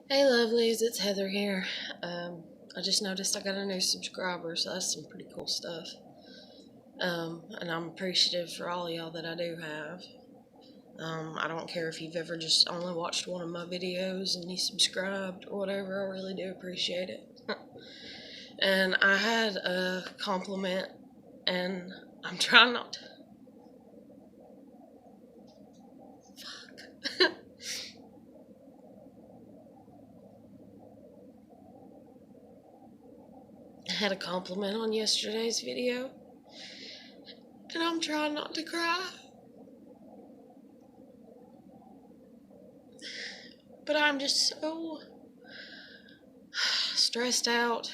Hey lovelies, it's Heather here. I just noticed I got a new subscriber, so that's some pretty cool stuff. And I'm appreciative for all y'all that I do have. I don't care if you've ever just only watched one of my videos and you subscribed or whatever, I really do appreciate it. And I had a compliment, and I'm trying not to. Fuck. I had a compliment on yesterday's video, and I'm trying not to cry. But I'm just so stressed out.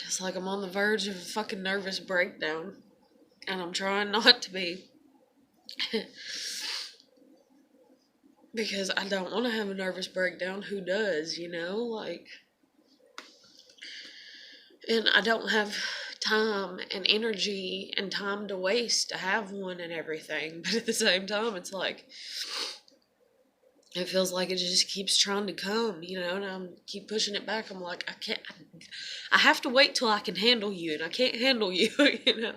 It's like I'm on the verge of a fucking nervous breakdown. And I'm trying not to be. Because I don't want to have a nervous breakdown. Who does, you know? And I don't have time and energy and time to waste to have one and everything. But at the same time, it's like, it feels like it just keeps trying to come, you know, and I keep pushing it back. I'm like, I have to wait till I can handle you, and I can't handle you, you know.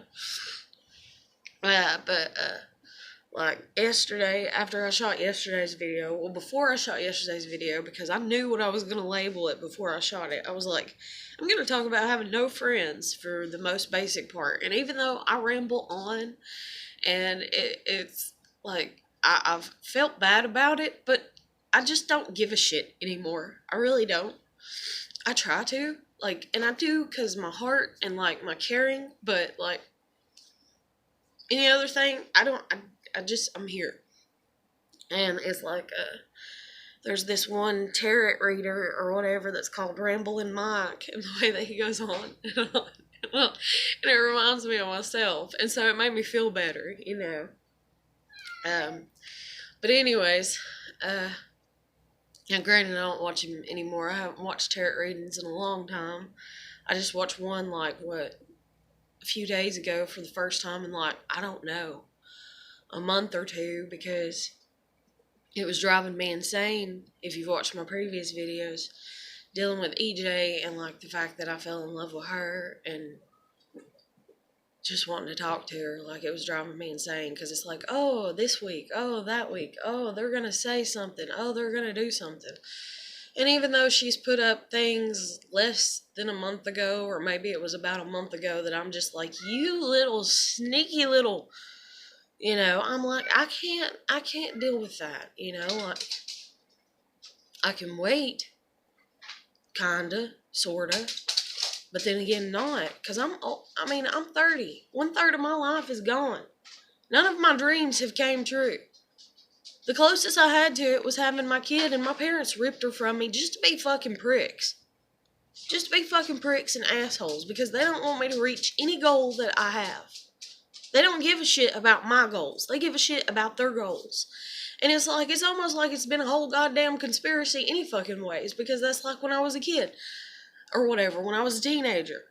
Like yesterday, after I shot yesterday's video, well, before I shot yesterday's video, because I knew what I was going to label it before I shot it, I was like, I'm going to talk about having no friends for the most basic part. And even though I ramble on, and it's like, I've felt bad about it, but I just don't give a shit anymore. I really don't. I try to, like, and I do because my heart and, like, my caring, but, like, any other thing, I'm here. And it's like, there's this one tarot reader or whatever that's called Ramblin' Mike, and the way that he goes on, and it reminds me of myself, and so it made me feel better, you know. But anyways, and granted, I don't watch him anymore. I haven't watched tarot readings in a long time. I just watched one, like, a few days ago for the first time in, like, I don't know, a month or two, because it was driving me insane. If you've watched my previous videos, dealing with EJ and, like, the fact that I fell in love with her and just wanting to talk to her, like, it was driving me insane, because it's like, oh, this week, oh, that week, oh, they're gonna say something, oh, they're gonna do something. And even though she's put up things less than a month ago, or maybe it was about a month ago, that I'm just like, you little sneaky little, you know, I'm like, I can't deal with that, you know, like, I can wait, kinda, sorta, but then again, not, because I'm 30. 1/3 of my life is gone. None of my dreams have came true. The closest I had to it was having my kid, and my parents ripped her from me just to be fucking pricks. Just to be fucking pricks and assholes, because they don't want me to reach any goal that I have. They don't give a shit about my goals. They give a shit about their goals. And it's like, it's almost like it's been a whole goddamn conspiracy any fucking ways, because that's like when I was a kid, or whatever, when I was a teenager.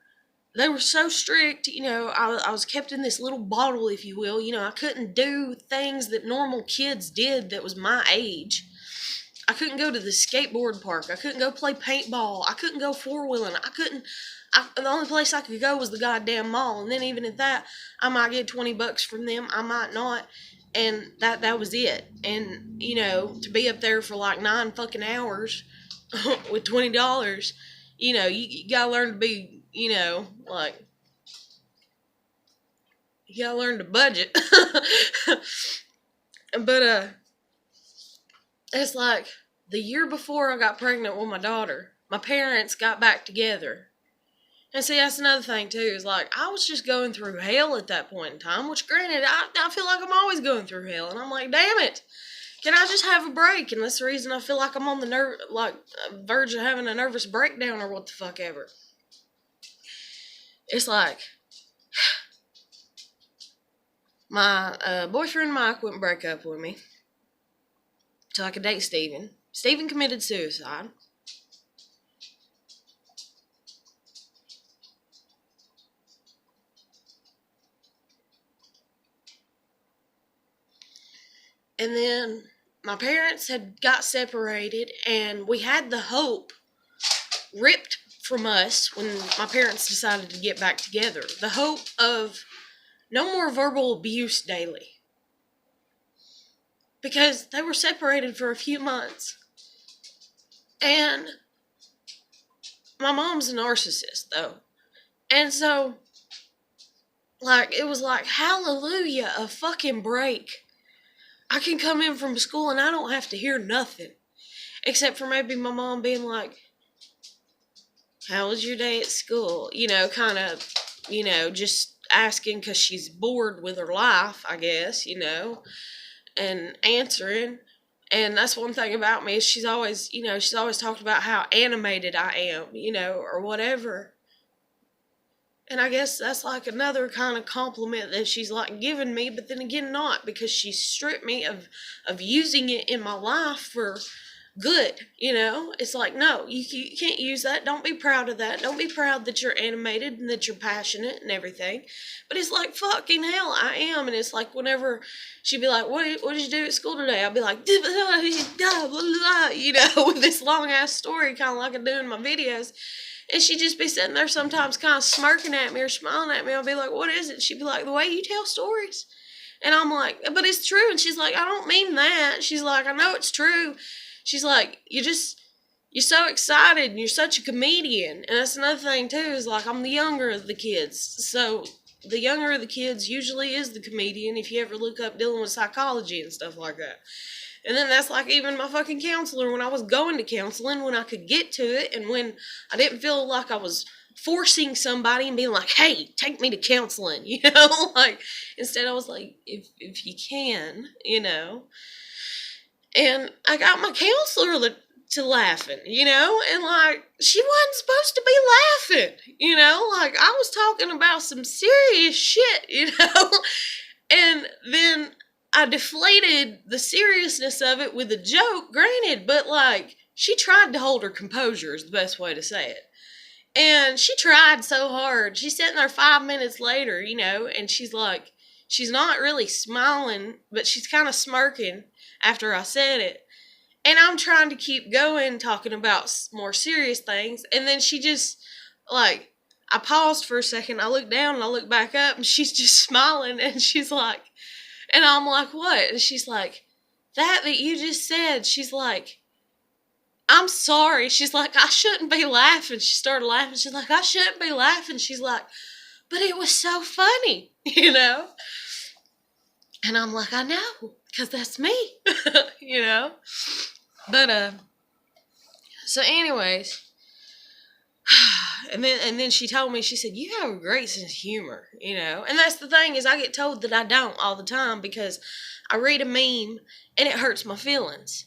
They were so strict, you know, I was kept in this little bottle, if you will. You know, I couldn't do things that normal kids did that was my age. I couldn't go to the skateboard park. I couldn't go play paintball. I couldn't go four-wheeling. The only place I could go was the goddamn mall. And then even at that, I might get $20 from them. I might not. And that was it. And, you know, to be up there for like 9 fucking hours with $20, you know, you gotta learn to be, you know, like, you gotta learn to budget. But, it's like, the year before I got pregnant with my daughter, my parents got back together. And see, that's another thing, too, is like, I was just going through hell at that point in time, which, granted, I feel like I'm always going through hell, and I'm like, damn it, can I just have a break? And that's the reason I feel like I'm on the verge of having a nervous breakdown or what the fuck ever. It's like, my boyfriend Mike wouldn't break up with me so I could date Steven. Steven committed suicide. And then my parents had got separated, and we had the hope ripped from us when my parents decided to get back together. The hope of no more verbal abuse daily. Because they were separated for a few months. And my mom's a narcissist, though. And so, it was like, hallelujah, a fucking break. I can come in from school and I don't have to hear nothing. Except for maybe my mom being like, how was your day at school? Kind of, just asking because she's bored with her life, I guess, and answering. And that's one thing about me is she's always talked about how animated I am, or whatever. And I guess that's like another kind of compliment that she's like giving me, but then again not, because she stripped me of using it in my life for good, It's like, no, you can't use that. Don't be proud of that. Don't be proud that you're animated and that you're passionate and everything. But it's like, fucking hell, I am. And it's like whenever she'd be like, what did you do at school today? I'd be like, with this long ass story, kind of like I do in my videos. And she'd just be sitting there sometimes kind of smirking at me or smiling at me. I'd be like, what is it? She'd be like, the way you tell stories. And I'm like, but it's true. And she's like, I don't mean that. She's like, I know it's true. She's like, you're so excited and you're such a comedian. And that's another thing too, is like, I'm the younger of the kids. So the younger of the kids usually is the comedian if you ever look up dealing with psychology and stuff like that. And then that's like even my fucking counselor when I was going to counseling, when I could get to it, and when I didn't feel like I was forcing somebody and being like, hey, take me to counseling, instead I was like, if you can, And I got my counselor to laughing, and she wasn't supposed to be laughing, I was talking about some serious shit, and then I deflated the seriousness of it with a joke, granted, but she tried to hold her composure is the best way to say it. And she tried so hard. She's sitting there 5 minutes later, and she's like, she's not really smiling, but she's kind of smirking after I said it. And I'm trying to keep going, talking about more serious things. And then she just, I paused for a second. I looked down and I looked back up, and she's just smiling. And she's like, and I'm like, what? And she's like, that you just said. She's like, I'm sorry. She's like, I shouldn't be laughing. She started laughing. She's like, I shouldn't be laughing. She's like, but it was so funny, And I'm like, I know, because that's me, But, so anyways, and then she told me, she said, you have a great sense of humor, And that's the thing, is I get told that I don't all the time because I read a meme and it hurts my feelings.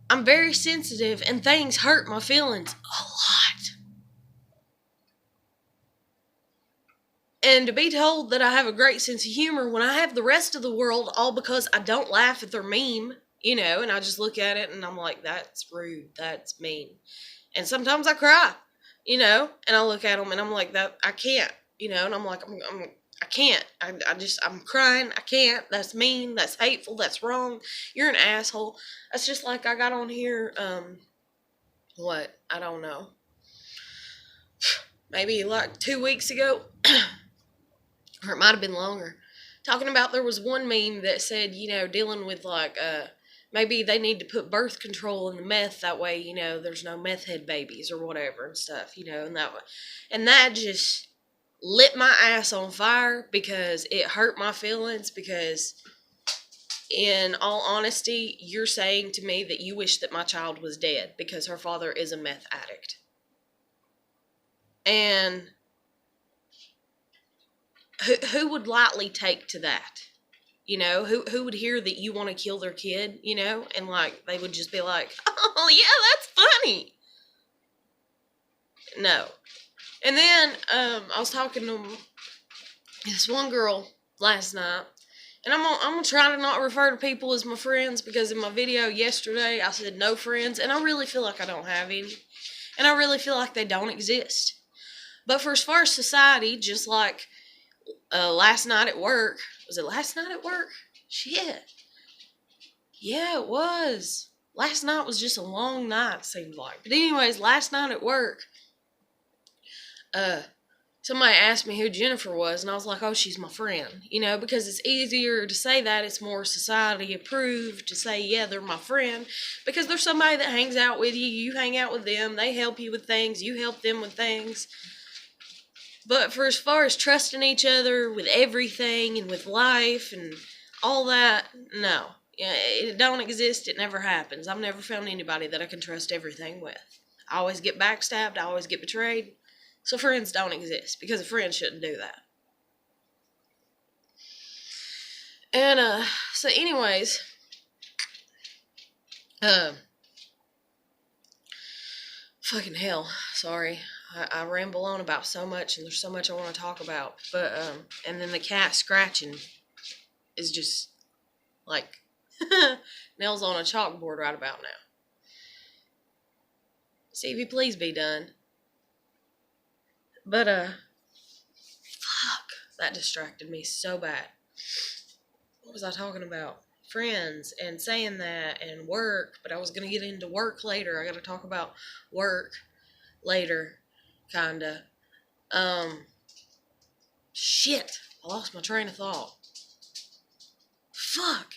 I'm very sensitive and things hurt my feelings a lot. And to be told that I have a great sense of humor when I have the rest of the world all because I don't laugh at their meme, and I just look at it and I'm like, that's rude, that's mean. And sometimes I cry, and I look at them and I'm like, that I can't, and I'm like, I can't. I'm crying. I can't. That's mean. That's hateful. That's wrong. You're an asshole. That's just like I got on here, I don't know. Maybe 2 weeks ago, or it might have been longer, talking about there was one meme that said, dealing with maybe they need to put birth control in the meth, that way, there's no meth head babies or whatever and stuff, and that just lit my ass on fire because it hurt my feelings, because in all honesty, you're saying to me that you wish that my child was dead because her father is a meth addict. And who would lightly take to that? Who would hear that you want to kill their kid, and they would just be like, oh yeah, that's funny. No. And then I was talking to this one girl last night, and I'm gonna try to not refer to people as my friends, because in my video yesterday I said no friends, and I really feel like I don't have any, and I really feel like they don't exist. But for as far as society, just like last night at work, was it last night at work? Shit. Yeah, it was. Last night was just a long night, seemed like. But anyways, last night at work, uh, somebody asked me who Jennifer was, and I was like, oh, she's my friend. Because it's easier to say that. It's more society approved to say, yeah, they're my friend. Because they're somebody that hangs out with you. You hang out with them. They help you with things. You help them with things. But for as far as trusting each other with everything and with life and all that, no. Yeah, it don't exist. It never happens. I've never found anybody that I can trust everything with. I always get backstabbed. I always get betrayed. So friends don't exist because a friend shouldn't do that. And so anyways, uh, fucking hell. Sorry. I ramble on about so much, and there's so much I want to talk about. But and then the cat scratching is just like nails on a chalkboard right about now. Stevie, please be done. But fuck, that distracted me so bad. What was I talking about? Friends and saying that and work, but I was gonna get into work later. I gotta talk about work later, kinda. Shit, I lost my train of thought. Fuck.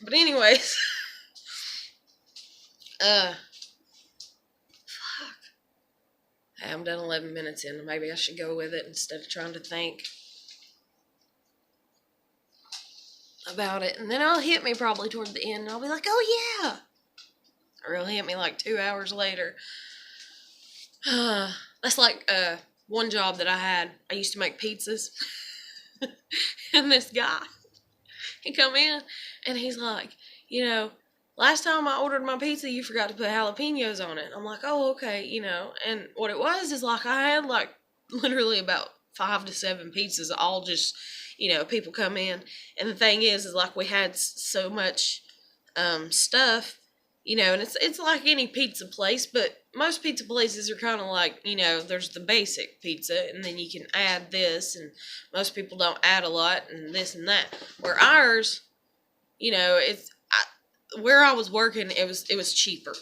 But anyways, fuck. I'm done 11 minutes in. Maybe I should go with it instead of trying to think about it. And then it'll hit me probably toward the end, and I'll be like, oh yeah. Or it'll hit me like 2 hours later. That's like one job that I had. I used to make pizzas. And this guy, he come in, and he's like, last time I ordered my pizza, you forgot to put jalapenos on it. I'm like, oh, okay, And what it was is like I had like literally about 5 to 7 pizzas, all just, people come in. And the thing is like we had so much stuff, and it's like any pizza place, but most pizza places are kind of like, there's the basic pizza, and then you can add this, and most people don't add a lot, and this and that. Where ours, where I was working, it was cheaper.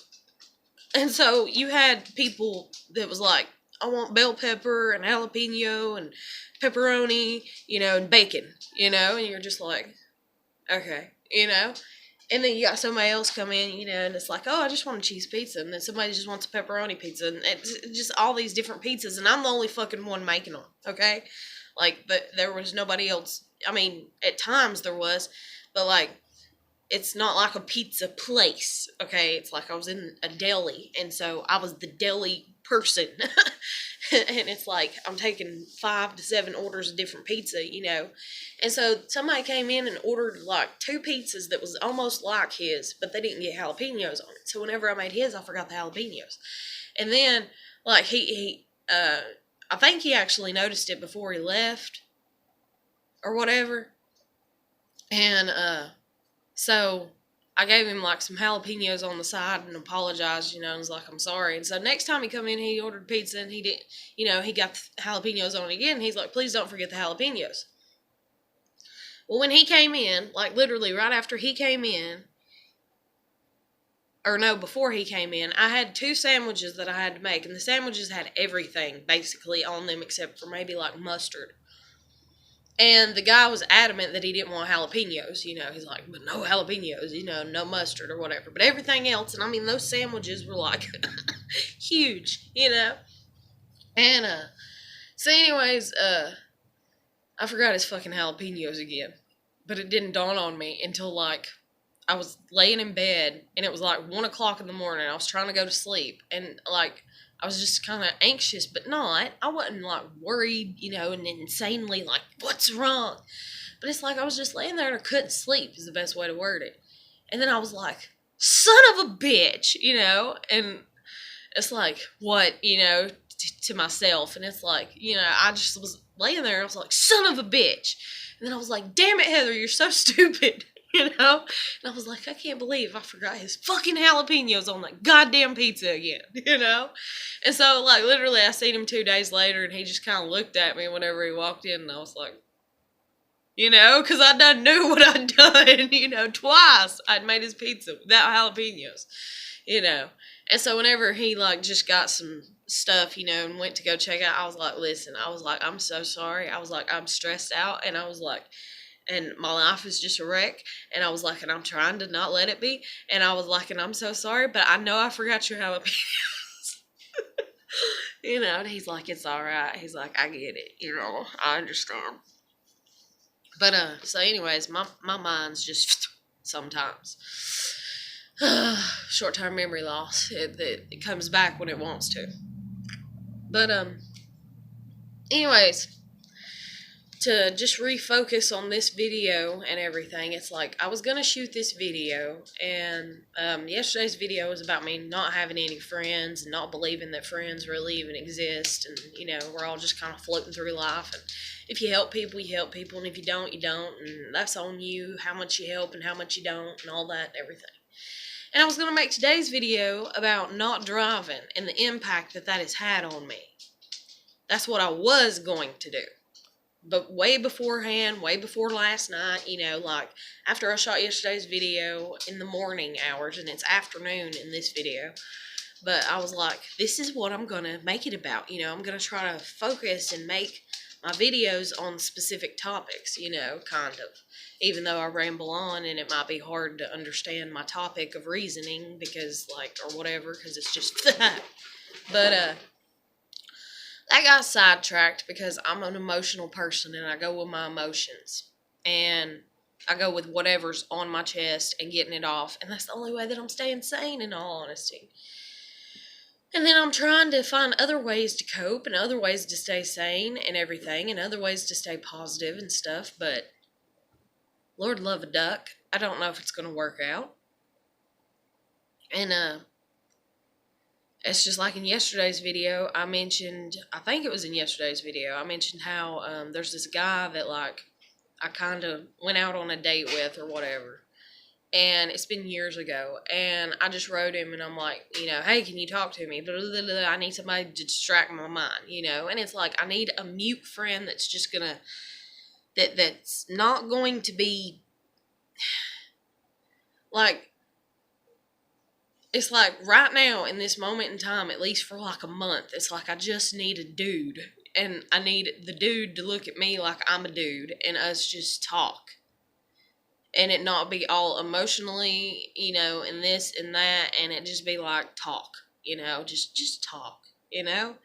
And so you had people that was like, I want bell pepper and jalapeno and pepperoni, and bacon, and you're just like, okay, And then you got somebody else come in, and it's like, oh, I just want a cheese pizza. And then somebody just wants a pepperoni pizza. And it's just all these different pizzas. And I'm the only fucking one making them, okay? Like, but there was nobody else. I mean, at times there was. But, like, it's not like a pizza place, okay? It's like I was in a deli. And so I was the deli person. And it's like I'm taking 5 to 7 orders of different pizza, And so somebody came in and ordered like 2 pizzas that was almost like his, but they didn't get jalapenos on it. So whenever I made his, I forgot the jalapenos. And then like I think he actually noticed it before he left or whatever. And so I gave him like some jalapenos on the side and apologized, and was like, I'm sorry. And so next time he come in, he ordered pizza and he didn't, he got the jalapenos on it again. He's like, please don't forget the jalapenos. Well, when he came in, like literally right after he came in, or no, before he came in, I had 2 sandwiches that I had to make. And the sandwiches had everything basically on them except for maybe like mustard. And the guy was adamant that he didn't want jalapenos, He's like, but no jalapenos, no mustard or whatever. But everything else, and I mean, those sandwiches were like huge, And so anyways, I forgot his fucking jalapenos again. But it didn't dawn on me until like I was laying in bed, and it was like 1 o'clock in the morning. I was trying to go to sleep, and like I was just kind of anxious, but not. I wasn't like worried, and insanely like, what's wrong? But it's like I was just laying there and I couldn't sleep is the best way to word it. And then I was like, son of a bitch, and it's like, what, to myself. And it's like, I just was laying there. I was like, son of a bitch. And then I was like, damn it, Heather, you're so stupid. And I was like, I can't believe I forgot his fucking jalapenos on that goddamn pizza again, And so, like, literally, I seen him 2 days later, and he just kind of looked at me whenever he walked in, and I was like, you know, because I done knew what I'd done, you know, twice. I'd made his pizza without jalapenos, you know. And so whenever he, like, just got some stuff, you know, and went to go check out, I was like, listen, I was like, I'm so sorry. I was like, I'm stressed out. And I was like, and my life is just a wreck. And I was like, and I'm trying to not let it be. And I was like, and I'm so sorry, but I know I forgot your jalapenos. You know, and he's like, it's all right. He's like, I get it. You know, I understand. But, so anyways, my mind's just sometimes. Short-term memory loss. It comes back when it wants to. But, anyways, to just refocus on this video and everything, it's like I was going to shoot this video, and yesterday's video was about me not having any friends and not believing that friends really even exist, and, you know, we're all just kind of floating through life, and if you help people, you help people, and if you don't, you don't, and that's on you, how much you help and how much you don't, and all that and everything. And I was going to make today's video about not driving and the impact that has had on me. That's what I was going to do. But way beforehand, way before last night, you know, like after I shot yesterday's video in the morning hours, and it's afternoon in this video, but I was like, this is what I'm going to make it about. You know, I'm going to try to focus and make my videos on specific topics, you know, kind of. Even though I ramble on and it might be hard to understand my topic of reasoning because, like, or whatever, because it's just that. But, I got sidetracked because I'm an emotional person and I go with my emotions. And I go with whatever's on my chest and getting it off. And that's the only way that I'm staying sane, in all honesty. And then I'm trying to find other ways to cope and other ways to stay sane and everything and other ways to stay positive and stuff. But Lord love a duck, I don't know if it's going to work out. And it's just like in yesterday's video, I mentioned, I think it was in yesterday's video, I mentioned how there's this guy that, like, I kind of went out on a date with or whatever. And it's been years ago. And I just wrote him and I'm like, you know, hey, can you talk to me? Blah, blah, blah. I need somebody to distract my mind, you know. And it's like, I need a mute friend that's just going to, that's not going to be, like, it's like right now in this moment in time, at least for like a month, it's like I just need a dude. And I need the dude to look at me like I'm a dude and us just talk. And it not be all emotionally, you know, and this and that, and it just be like talk, you know, just talk, you know.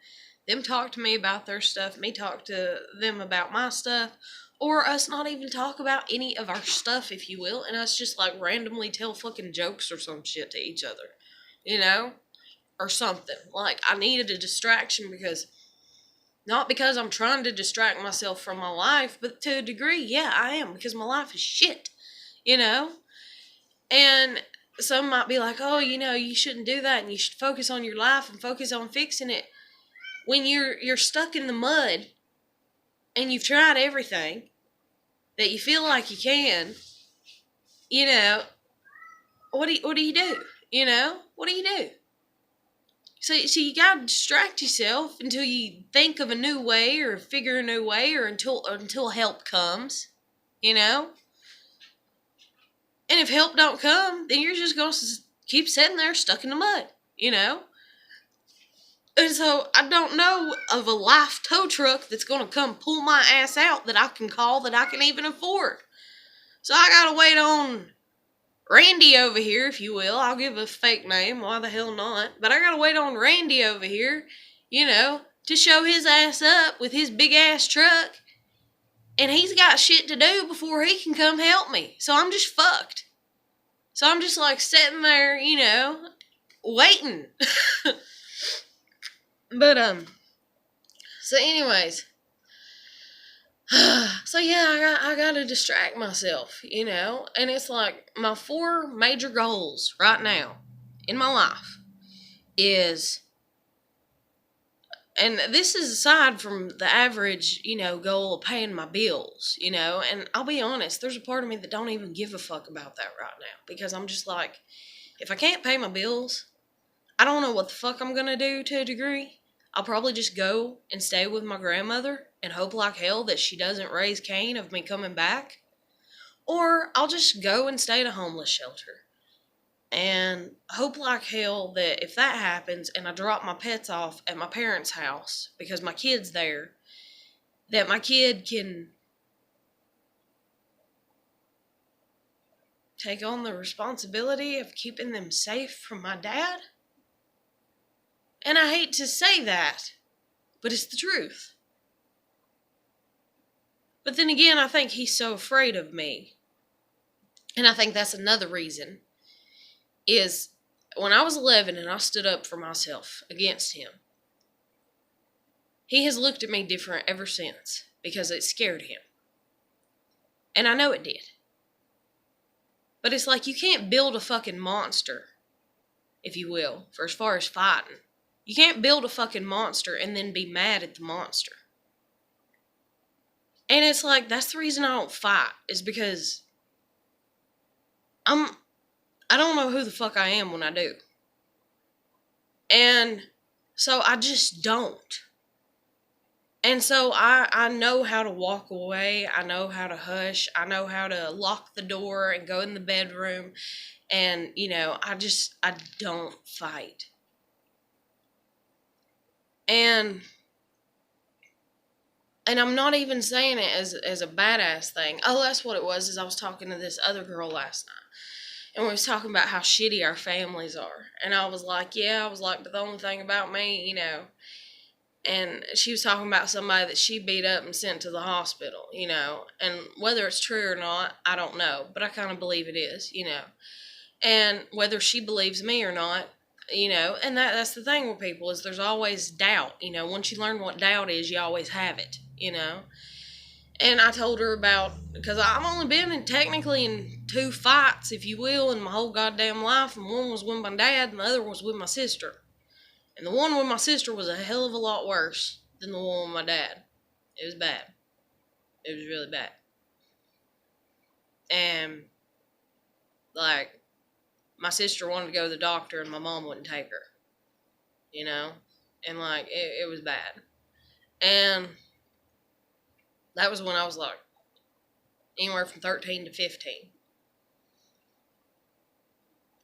Them talk to me about their stuff, me talk to them about my stuff, or us not even talk about any of our stuff, if you will, and us just like randomly tell fucking jokes or some shit to each other, you know, or something. Like, I needed a distraction because, not because I'm trying to distract myself from my life, but to a degree, yeah, I am, because my life is shit. You know? And some might be like, oh, you know, you shouldn't do that and you should focus on your life and focus on fixing it. When you're stuck in the mud and you've tried everything that you feel like you can, you know, what do you do? You know? What do you do? So you gotta distract yourself until you think of a new way or figure a new way or until help comes, you know? And if help don't come, then you're just going to keep sitting there stuck in the mud, you know? And so I don't know of a life tow truck that's going to come pull my ass out that I can call that I can even afford. So I got to wait on Randy over here, if you will. I'll give a fake name. Why the hell not? But I got to wait on Randy over here, you know, to show his ass up with his big ass truck. And he's got shit to do before he can come help me. So I'm just fucked. So I'm just like sitting there, you know, waiting. But, so anyways. So yeah, I gotta distract myself, you know. And it's like my 4 major goals right now in my life is, and this is aside from the average, you know, goal of paying my bills, you know, and I'll be honest, there's a part of me that don't even give a fuck about that right now, because I'm just like, if I can't pay my bills, I don't know what the fuck I'm gonna do to a degree. I'll probably just go and stay with my grandmother and hope like hell that she doesn't raise Cain of me coming back, or I'll just go and stay at a homeless shelter and hope like hell that if that happens and I drop my pets off at my parents' house because my kid's there, that my kid can take on the responsibility of keeping them safe from my dad. And I hate to say that, but it's the truth. But then again, I think he's so afraid of me. And I think that's another reason, is when I was 11 and I stood up for myself against him, he has looked at me different ever since because it scared him. And I know it did. But it's like you can't build a fucking monster, if you will, for as far as fighting. You can't build a fucking monster and then be mad at the monster. And it's like, that's the reason I don't fight, is because I don't know who the fuck I am when I do. And so I just don't. And so I know how to walk away. I know how to hush. I know how to lock the door and go in the bedroom. And, I don't fight. And I'm not even saying it as a badass thing. Oh, that's what it was, is I was talking to this other girl last night. And we was talking about how shitty our families are. And I was like, but the only thing about me, And she was talking about somebody that she beat up and sent to the hospital, And whether it's true or not, I don't know. But I kind of believe it is, And whether she believes me or not, and that's the thing with people, is there's always doubt, Once you learn what doubt is, you always have it, And I told her about, because I've only been technically in 2 fights, if you will, in my whole goddamn life. And one was with my dad and the other was with my sister. And the one with my sister was a hell of a lot worse than the one with my dad. It was bad. It was really bad. And, my sister wanted to go to the doctor and my mom wouldn't take her. And, it was bad. And that was when I was, anywhere from 13 to 15.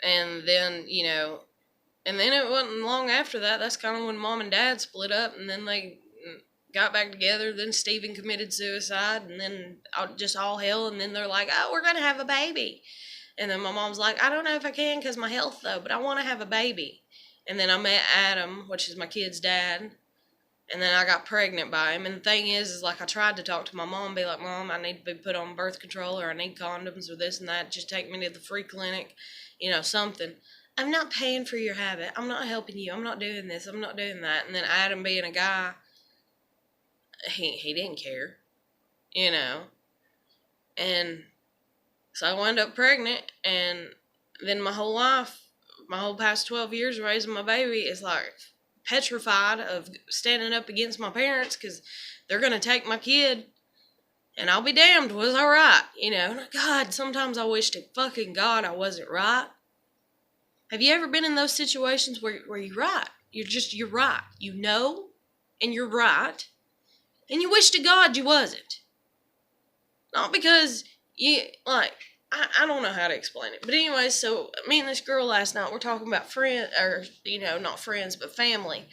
And then, and then it wasn't long after that. That's kind of when Mom and Dad split up, and then they got back together. Then Steven committed suicide, and then just all hell. And then they're like, oh, we're going to have a baby. And then my mom's like, I don't know if I can because my health, though, but I want to have a baby. And then I met Adam, which is my kid's dad. And then I got pregnant by him. And the thing is I tried to talk to my mom and be like, Mom, I need to be put on birth control, or I need condoms, or this and that. Just take me to the free clinic, something. I'm not paying for your habit. I'm not helping you. I'm not doing this. I'm not doing that. And then Adam, being a guy, he didn't care, And so I wound up pregnant, and then my whole life, my whole past 12 years raising my baby is petrified of standing up against my parents because they're going to take my kid, and I'll be damned, was I right? God, sometimes I wish to fucking God I wasn't right. Have you ever been in those situations where you're right? You're right. And you're right. And you wish to God you wasn't. Not because I don't know how to explain it. But anyway, so me and this girl last night, we're talking about not friends, but family.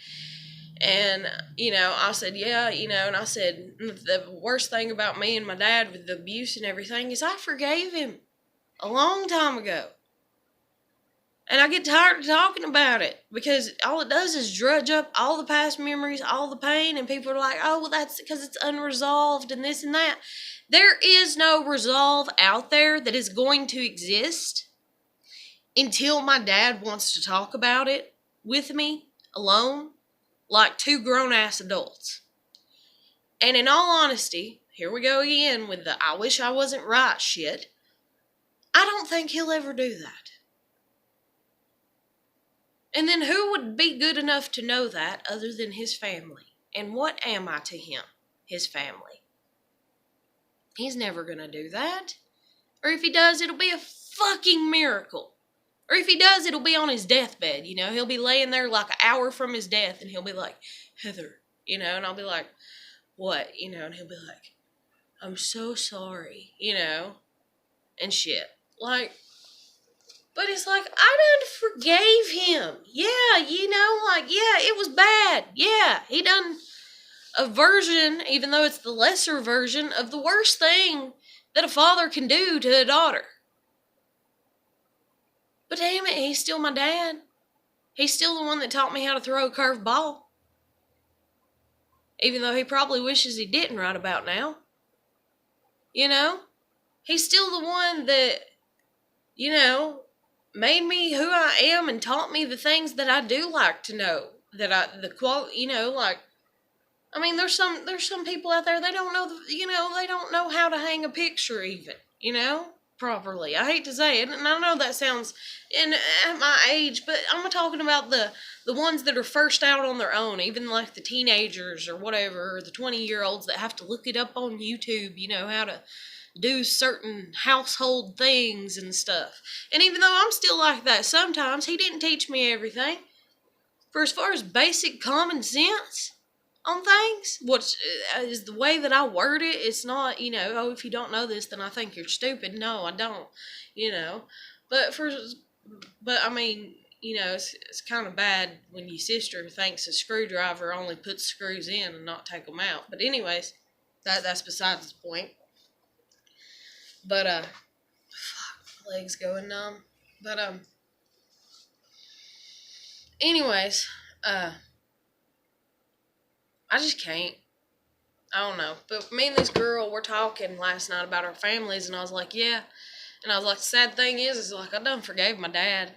And, I said, yeah, and I said, the worst thing about me and my dad with the abuse and everything is I forgave him a long time ago. And I get tired of talking about it because all it does is drudge up all the past memories, all the pain, and people are like, oh, well, that's because it's unresolved and this and that. There is no resolve out there that is going to exist until my dad wants to talk about it with me alone, like 2 grown-ass adults. And in all honesty, here we go again with the I wish I wasn't right shit. I don't think he'll ever do that. And then who would be good enough to know that other than his family? And what am I to him? His family. He's never going to do that. Or if he does, it'll be a fucking miracle. Or if he does, it'll be on his deathbed, He'll be laying there like an hour from his death, and he'll be like, Heather, and I'll be like, what, and he'll be like, I'm so sorry, and shit. Like, but it's like, I done forgave him. Yeah, yeah, it was bad. Yeah, he done a version, even though it's the lesser version, of the worst thing that a father can do to a daughter. But damn it, he's still my dad. He's still the one that taught me how to throw a curved ball. Even though he probably wishes he didn't right about now. He's still the one that, made me who I am and taught me the things that I do like to know. Like, I mean, there's some people out there, they don't know, they don't know how to hang a picture even, properly. I hate to say it, and I know that sounds at my age, but I'm talking about the ones that are first out on their own, even like the teenagers or whatever, or the 20-year-olds that have to look it up on YouTube, how to do certain household things and stuff. And even though I'm still like that sometimes, he didn't teach me everything. For as far as basic common sense on things, which is the way that I word it, it's not, oh, if you don't know this, then I think you're stupid. No, I don't, But I mean, it's kind of bad when your sister thinks a screwdriver only puts screws in and not take them out. But anyways, that's besides the point. But, fuck, my leg's going numb. But, anyways, I just can't. I don't know. But me and this girl were talking last night about our families, and I was like, yeah. And I was like, the sad thing is like, I done forgave my dad.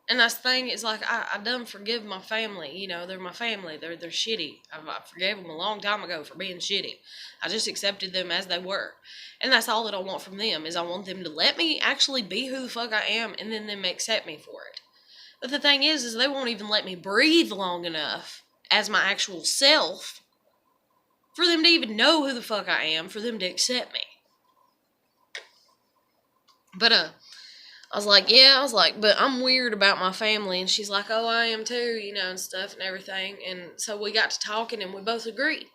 And that's the thing, it's like, I done forgive my family. They're my family. They're shitty. I forgave them a long time ago for being shitty. I just accepted them as they were. And that's all that I want from them, is I want them to let me actually be who the fuck I am, and then them accept me for it. But the thing is they won't even let me breathe long enough as my actual self for them to even know who the fuck I am, for them to accept me. But, I was like, but I'm weird about my family. And she's like, oh, I am too, and stuff and everything. And so we got to talking, and we both agreed.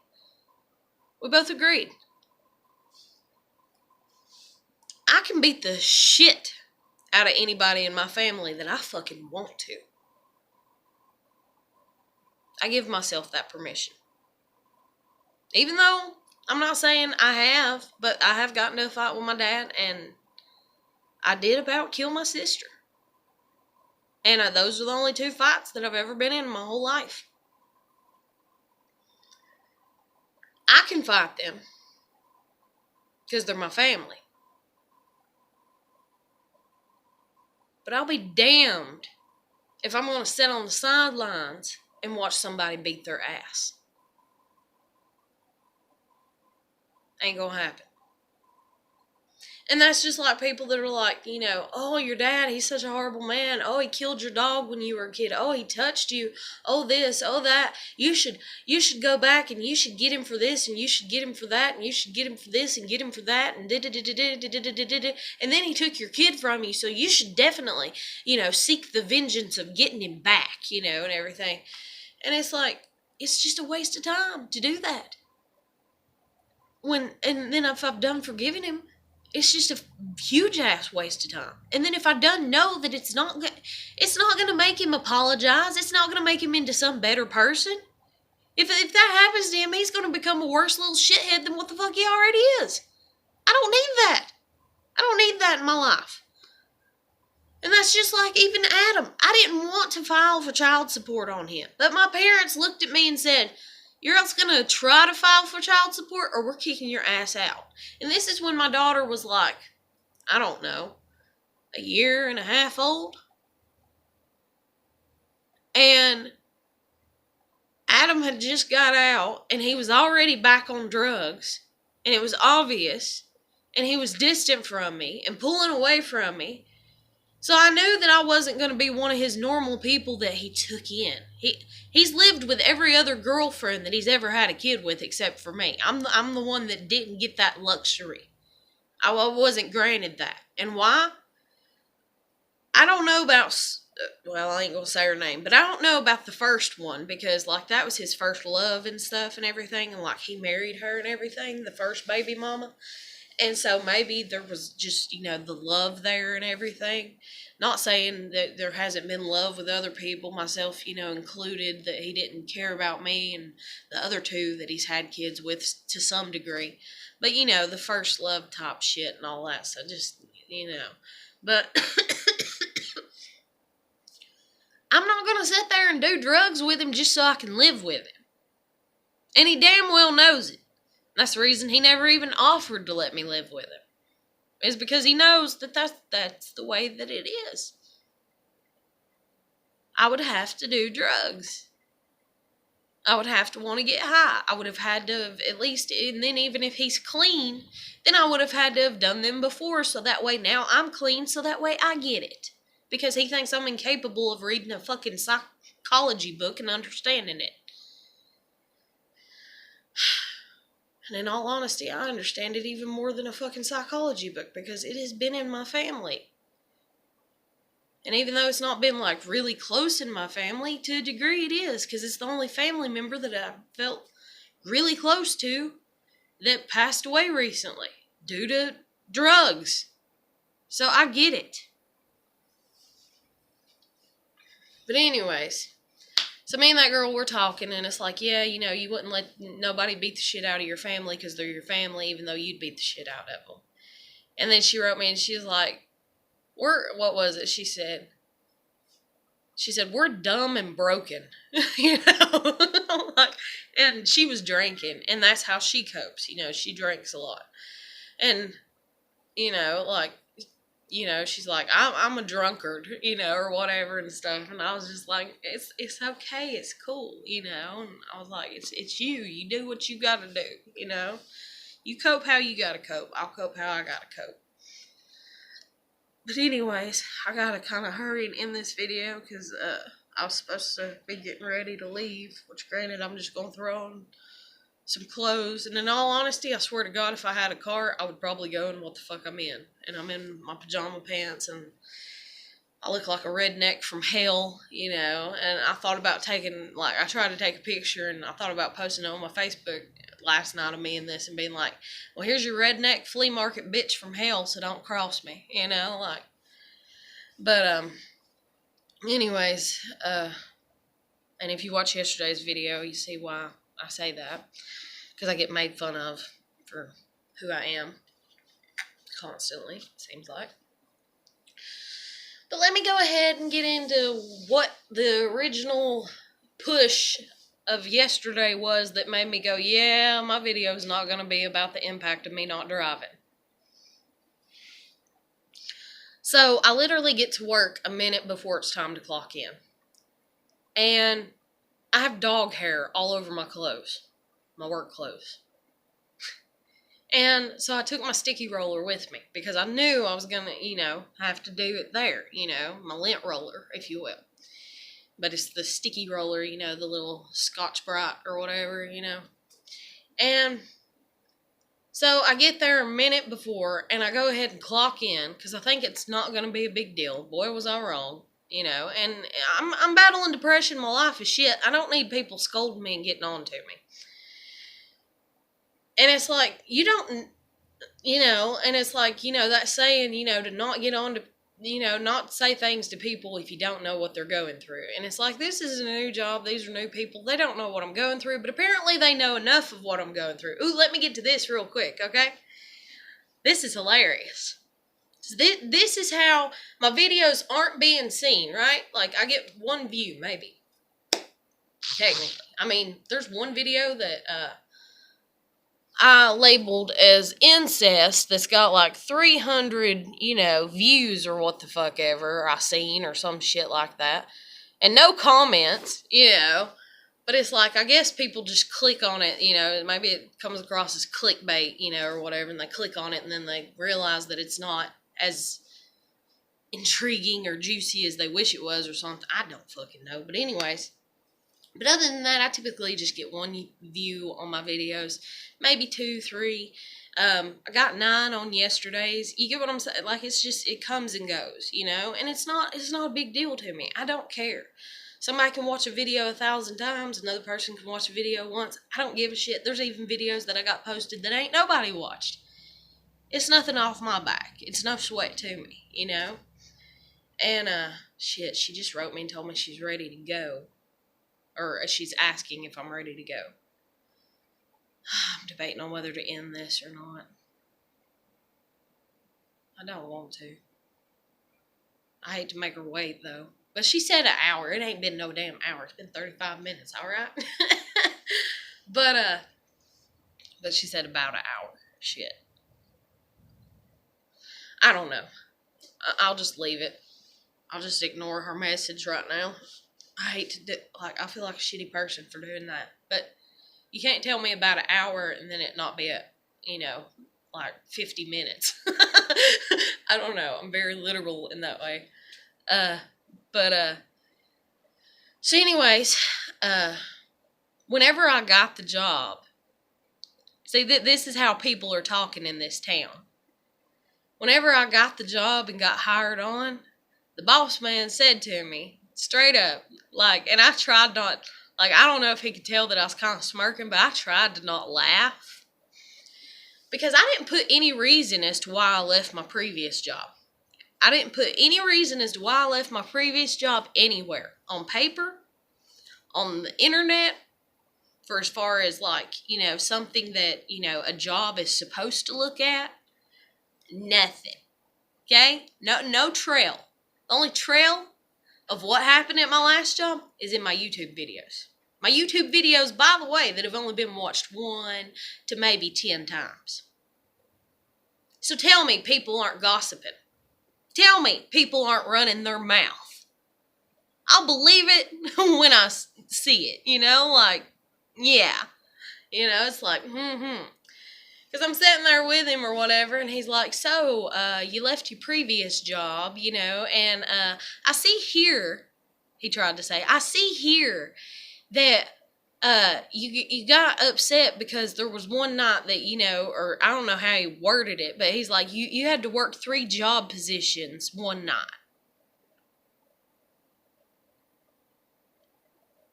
I can beat the shit out of anybody in my family that I fucking want to. I give myself that permission. Even though I'm not saying I have, but I have gotten to a fight with my dad, and I did about kill my sister. And those are the only 2 fights that I've ever been in my whole life. I can fight them because they're my family. But I'll be damned if I'm going to sit on the sidelines and watch somebody beat their ass. Ain't going to happen. And that's just like people that are like, oh, your dad, he's such a horrible man. Oh, he killed your dog when you were a kid. Oh, he touched you. Oh, this, oh, that. You should go back, and you should get him for this, and you should get him for that, and you should get him for this, and get him for that, and and then he took your kid from you, so you should definitely, seek the vengeance of getting him back, and everything. And it's like, it's just a waste of time to do that. And then if I've done forgiving him, it's just a huge ass waste of time. And then if I done know that it's not going to make him apologize. It's not going to make him into some better person. If that happens to him, he's going to become a worse little shithead than what the fuck he already is. I don't need that. I don't need that in my life. And that's just like even Adam. I didn't want to file for child support on him. But my parents looked at me and said, you're else going to try to file for child support, or we're kicking your ass out. And this is when my daughter was like, I don't know, a year and a half old. And Adam had just got out, and he was already back on drugs. And it was obvious. And he was distant from me and pulling away from me. So I knew that I wasn't going to be one of his normal people that he took in. He's lived with every other girlfriend that he's ever had a kid with except for me. I'm the one that didn't get that luxury. I wasn't granted that. And why? I don't know about well, I ain't gonna say her name, but I don't know about the first one because, like, that was his first love and stuff and everything, and, like, he married her and everything, the first baby mama. And so maybe there was just, the love there and everything. Not saying that there hasn't been love with other people, myself, included, that he didn't care about me and the other two that he's had kids with to some degree. But, the first love type shit and all that. So just, But I'm not going to sit there and do drugs with him just so I can live with him. And he damn well knows it. That's the reason he never even offered to let me live with him. Is because he knows that that's the way that it is. I would have to do drugs. I would have to want to get high. I would have had to have at least, and then even if he's clean, then I would have had to have done them before, so that way now I'm clean, so that way I get it. Because he thinks I'm incapable of reading a fucking psychology book and understanding it. And in all honesty, I understand it even more than a fucking psychology book because it has been in my family. And even though it's not been, like, really close in my family, to a degree it is, because it's the only family member that I felt really close to that passed away recently due to drugs. So I get it. But anyways, so me and that girl were talking, and it's like, yeah, you wouldn't let nobody beat the shit out of your family because they're your family, even though you'd beat the shit out of them. And then she wrote me, and she was like, what was it she said? She said, we're dumb and broken, like, and she was drinking, and that's how she copes, she drinks a lot. And, she's like, I'm a drunkard, or whatever and stuff. And I was just like, it's okay, it's cool, and I was like, it's you do what you gotta do, you cope how you gotta cope, I'll cope how I gotta cope. But anyways, I gotta kind of hurry and end this video because I was supposed to be getting ready to leave, which granted I'm just going to throw on some clothes. And in all honesty, I swear to God, if I had a car, I would probably go in what the fuck I'm in. And I'm in my pajama pants and I look like a redneck from hell, and I thought about I tried to take a picture and I thought about posting it on my Facebook last night of me in this and being like, well, here's your redneck flea market bitch from hell, so don't cross me, but, anyways, and if you watch yesterday's video, you see why I say that, because I get made fun of for who I am, constantly, seems like. But let me go ahead and get into what the original push of yesterday was that made me go, yeah, my video is not going to be about the impact of me not driving. So I literally get to work a minute before it's time to clock in. And I have dog hair all over my clothes, my work clothes. And so I took my sticky roller with me because I knew I was going to, have to do it there, my lint roller, if you will. But it's the sticky roller, the little Scotch-Brite or whatever, And so I get there a minute before and I go ahead and clock in because I think it's not going to be a big deal. Boy, was I wrong, And I'm battling depression. My life is shit. I don't need people scolding me and getting on to me. And it's like, you don't, and it's like, that saying, to not get on to, not say things to people if you don't know what they're going through. And it's like, this is a new job. These are new people. They don't know what I'm going through, but apparently they know enough of what I'm going through. Ooh, let me get to this real quick, okay? This is hilarious. This is how my videos aren't being seen, right? Like, I get one view, maybe. Technically. I mean, there's one video that, I labeled as incest that's got like 300, views or what the fuck ever I seen or some shit like that. And no comments, But it's like, I guess people just click on it, maybe it comes across as clickbait, or whatever, and they click on it and then they realize that it's not as intriguing or juicy as they wish it was or something. I don't fucking know. But anyways. But other than that, I typically just get one view on my videos, maybe 2, 3. I got 9 on yesterday's. You get what I'm saying? Like, it's just, it comes and goes, and it's not a big deal to me. I don't care. Somebody can watch a video 1,000 times. Another person can watch a video once. I don't give a shit. There's even videos that I got posted that ain't nobody watched. It's nothing off my back. It's no sweat to me, And, shit, she just wrote me and told me she's ready to go. Or she's asking if I'm ready to go. I'm debating on whether to end this or not. I don't want to. I hate to make her wait, though. But she said an hour. It ain't been no damn hour. It's been 35 minutes, all right? But she said about an hour. Shit. I don't know. I'll just leave it. I'll just ignore her message right now. I hate to do, I feel like a shitty person for doing that. But you can't tell me about an hour and then it not be 50 minutes. I don't know. I'm very literal in that way. So anyways, whenever I got the job, see, this is how people are talking in this town. Whenever I got the job and got hired on, the boss man said to me, straight up, and I tried not, I don't know if he could tell that I was kind of smirking, but I tried to not laugh. Because I didn't put any reason as to why I left my previous job. I didn't put any reason as to why I left my previous job anywhere. On paper, on the internet, for as far as something that, a job is supposed to look at. Nothing. Okay? No trail. The only trail of what happened at my last job is in my YouTube videos. My YouTube videos, by the way, that have only been watched 1 to maybe 10 times. So tell me people aren't gossiping. Tell me people aren't running their mouth. I'll believe it when I see it, yeah. It's like, Because I'm sitting there with him or whatever, and he's like, so, you left your previous job, and I see here, he tried to say, I see here that you got upset because there was one night that, or I don't know how he worded it, but he's like, you had to work 3 job positions one night.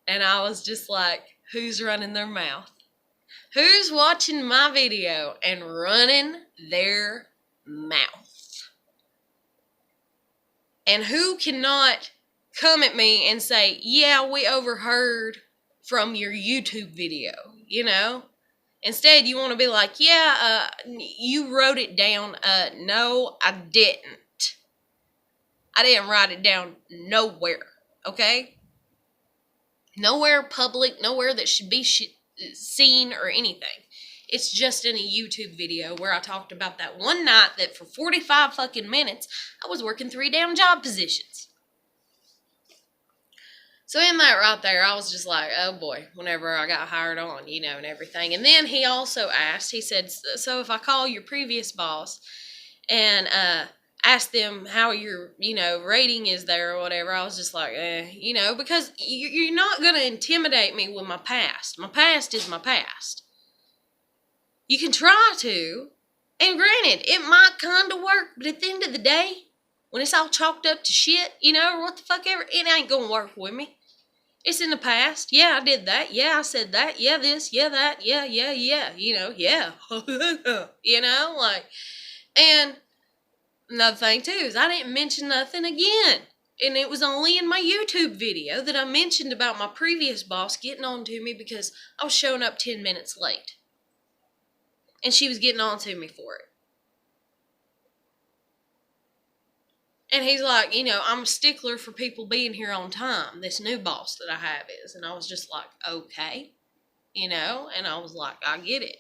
And I was just like, who's running their mouth? Who's watching my video and running their mouth? And who cannot come at me and say, yeah, we overheard from your YouTube video, Instead, you want to be like, yeah, you wrote it down. No, I didn't. I didn't write it down nowhere, okay? Nowhere public, nowhere that should be seen or anything. It's just in a YouTube video where I talked about that one night that for 45 fucking minutes, I was working 3 damn job positions. So in that right there, I was just like, oh boy, whenever I got hired on, and everything. And then he also asked, he said, so if I call your previous boss and ask them how your, rating is there or whatever, I was just like, because you're not going to intimidate me with my past. My past is my past. You can try to, and granted, it might kind of work, but at the end of the day, when it's all chalked up to shit, or what the fuck ever, it ain't going to work with me. It's in the past. Yeah, I did that. Yeah, I said that. Yeah, this. Yeah, that. Yeah. Yeah. And another thing, too, is I didn't mention nothing again. And it was only in my YouTube video that I mentioned about my previous boss getting on to me because I was showing up 10 minutes late. And she was getting on to me for it. And he's like, I'm a stickler for people being here on time. This new boss that I have is. And I was just like, okay. And I was like, I get it,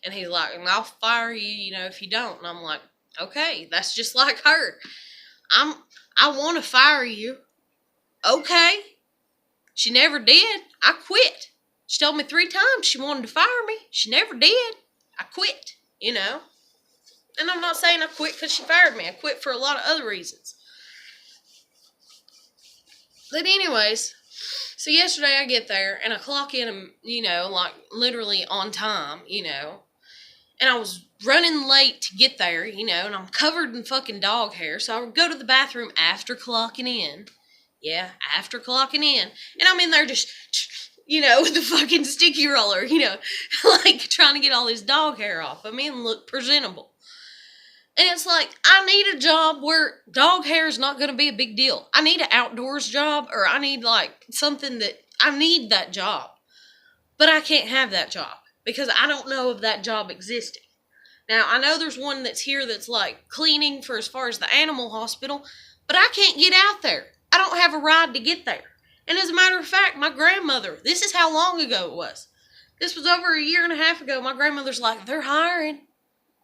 And he's like, and I'll fire you, if you don't. And I'm like, okay, that's just like her. I want to fire you. Okay. She never did. I quit. She told me 3 times she wanted to fire me. She never did. I quit, And I'm not saying I quit because she fired me. I quit for a lot of other reasons. But anyways, so yesterday I get there and I clock in, literally on time, And I was running late to get there, and I'm covered in fucking dog hair. So I would go to the bathroom after clocking in. Yeah, after clocking in. And I'm in there just, with the fucking sticky roller, like trying to get all this dog hair off of me and look presentable. And it's like, I need a job where dog hair is not going to be a big deal. I need an outdoors job, or I need like something that I need that job. But I can't have that job because I don't know of that job existing. Now, I know there's one that's here that's like cleaning for as far as the animal hospital, but I can't get out there. I don't have a ride to get there. And as a matter of fact, my grandmother, this is how long ago it was. This was over a year and a half ago. My grandmother's like, they're hiring,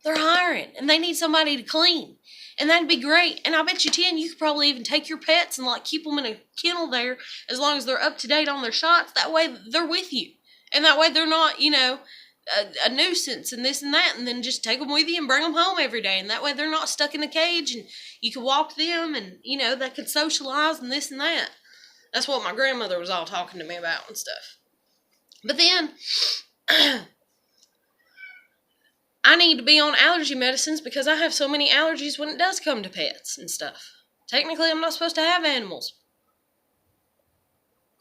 and they need somebody to clean. And that'd be great. And I bet you 10, you could probably even take your pets and like keep them in a kennel there as long as they're up to date on their shots. That way they're with you. And that way they're not, a nuisance and this and that, and then just take them with you and bring them home every day. And that way they're not stuck in a cage and you can walk them and, they could socialize and this and that. That's what my grandmother was all talking to me about and stuff. But then I need to be on allergy medicines because I have so many allergies when it does come to pets and stuff. Technically, I'm not supposed to have animals.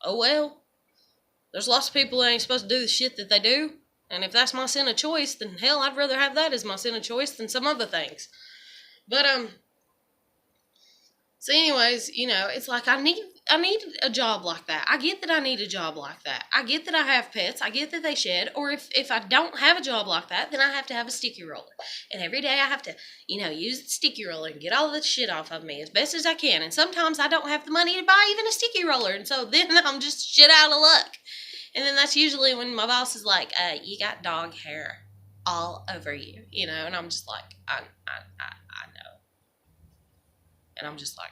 Oh well. There's lots of people that ain't supposed to do the shit that they do. And if that's my sin of choice, then hell, I'd rather have that as my sin of choice than some other things. But, so anyways, it's like I need a job like that. I get that I need a job like that. I get that I have pets. I get that they shed. Or if I don't have a job like that, then I have to have a sticky roller. And every day I have to, use the sticky roller and get all the shit off of me as best as I can. And sometimes I don't have the money to buy even a sticky roller. And so then I'm just shit out of luck. And then that's usually when my boss is like, you got dog hair all over you, and I'm just like, I know. And I'm just like,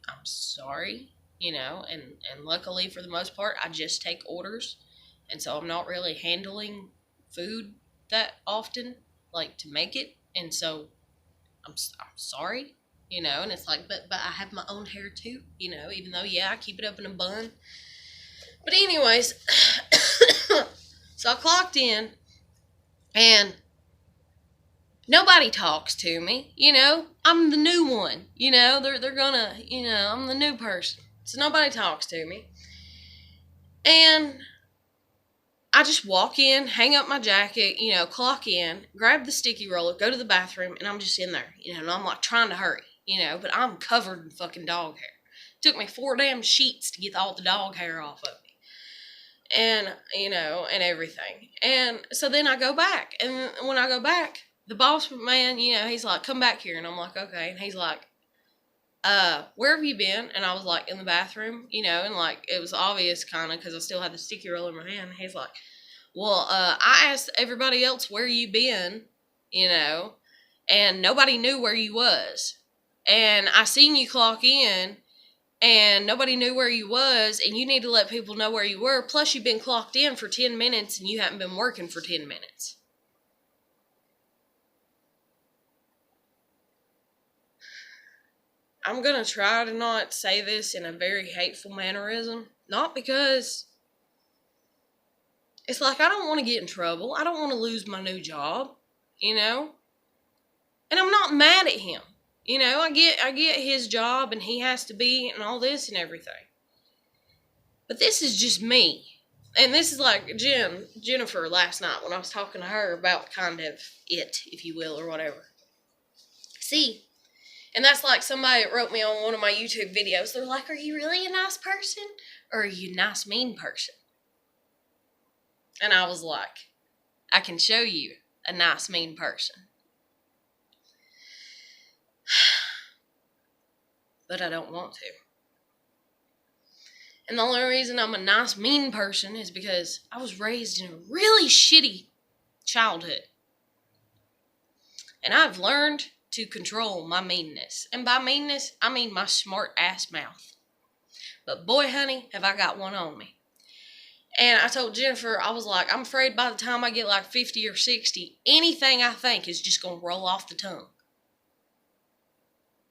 I'm sorry, and luckily for the most part, I just take orders. And so I'm not really handling food that often, like to make it. And so I'm sorry, and it's like, but I have my own hair too, even though, I keep it up in a bun. But anyways, so I clocked in, and nobody talks to me, I'm the new one, they're gonna, I'm the new person, so nobody talks to me, and I just walk in, hang up my jacket, clock in, grab the sticky roller, go to the bathroom, and I'm just in there, and I'm like trying to hurry, but I'm covered in fucking dog hair. It took me 4 damn sheets to get all the dog hair off of me. And, and everything. And so then I go back. And when I go back, the boss man, he's like, come back here. And I'm like, okay. And he's like, where have you been? And I was like, in the bathroom, and like, it was obvious kind of because I still had the sticky roll in my hand. And he's like, well, I asked everybody else where you been, and nobody knew where you was. And I seen you clock in. And nobody knew where you was, and you need to let people know where you were. Plus, you've been clocked in for 10 minutes, and you haven't been working for 10 minutes. I'm going to try to not say this in a very hateful mannerism. Not because it's like I don't want to get in trouble. I don't want to lose my new job, And I'm not mad at him. I get his job and he has to be and all this and everything. But this is just me. And this is like Jennifer last night when I was talking to her about kind of it, if you will, or whatever. See, and that's like somebody that wrote me on one of my YouTube videos. They're like, are you really a nice person? Or are you a nice mean person? And I was like, I can show you a nice mean person. But I don't want to. And the only reason I'm a nice, mean person is because I was raised in a really shitty childhood. And I've learned to control my meanness. And by meanness, I mean my smart ass mouth. But boy, honey, have I got one on me. And I told Jennifer, I was like, I'm afraid by the time I get like 50 or 60, anything I think is just going to roll off the tongue.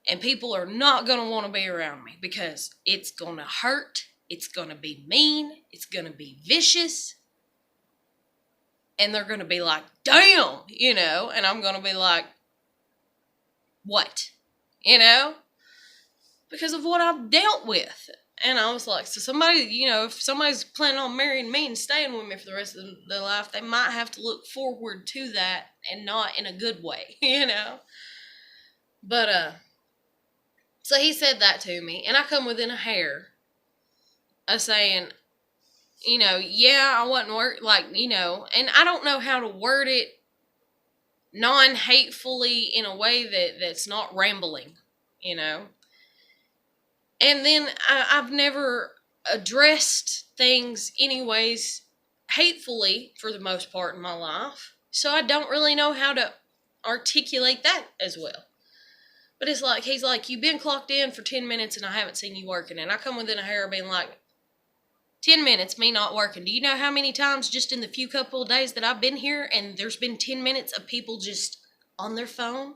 And people are not going to want to be around me because it's going to hurt. It's going to be mean. It's going to be vicious. And they're going to be like, damn, you know, and I'm going to be like, what? You know? Because of what I've dealt with. And I was like, so somebody, you know, if somebody's planning on marrying me and staying with me for the rest of their life, they might have to look forward to that and not in a good way, you know? But, so he said that to me, and I come within a hair of saying, you know, yeah, I wasn't like, you know, and I don't know how to word it non-hatefully in a way that's not rambling, you know? And then I've never addressed things anyways hatefully for the most part in my life. So I don't really know how to articulate that as well. But it's like, he's like, you've been clocked in for 10 minutes and I haven't seen you working. And I come within a hair of being like, 10 minutes, me not working. Do you know how many times just in the few couple of days that I've been here and there's been 10 minutes of people just on their phone,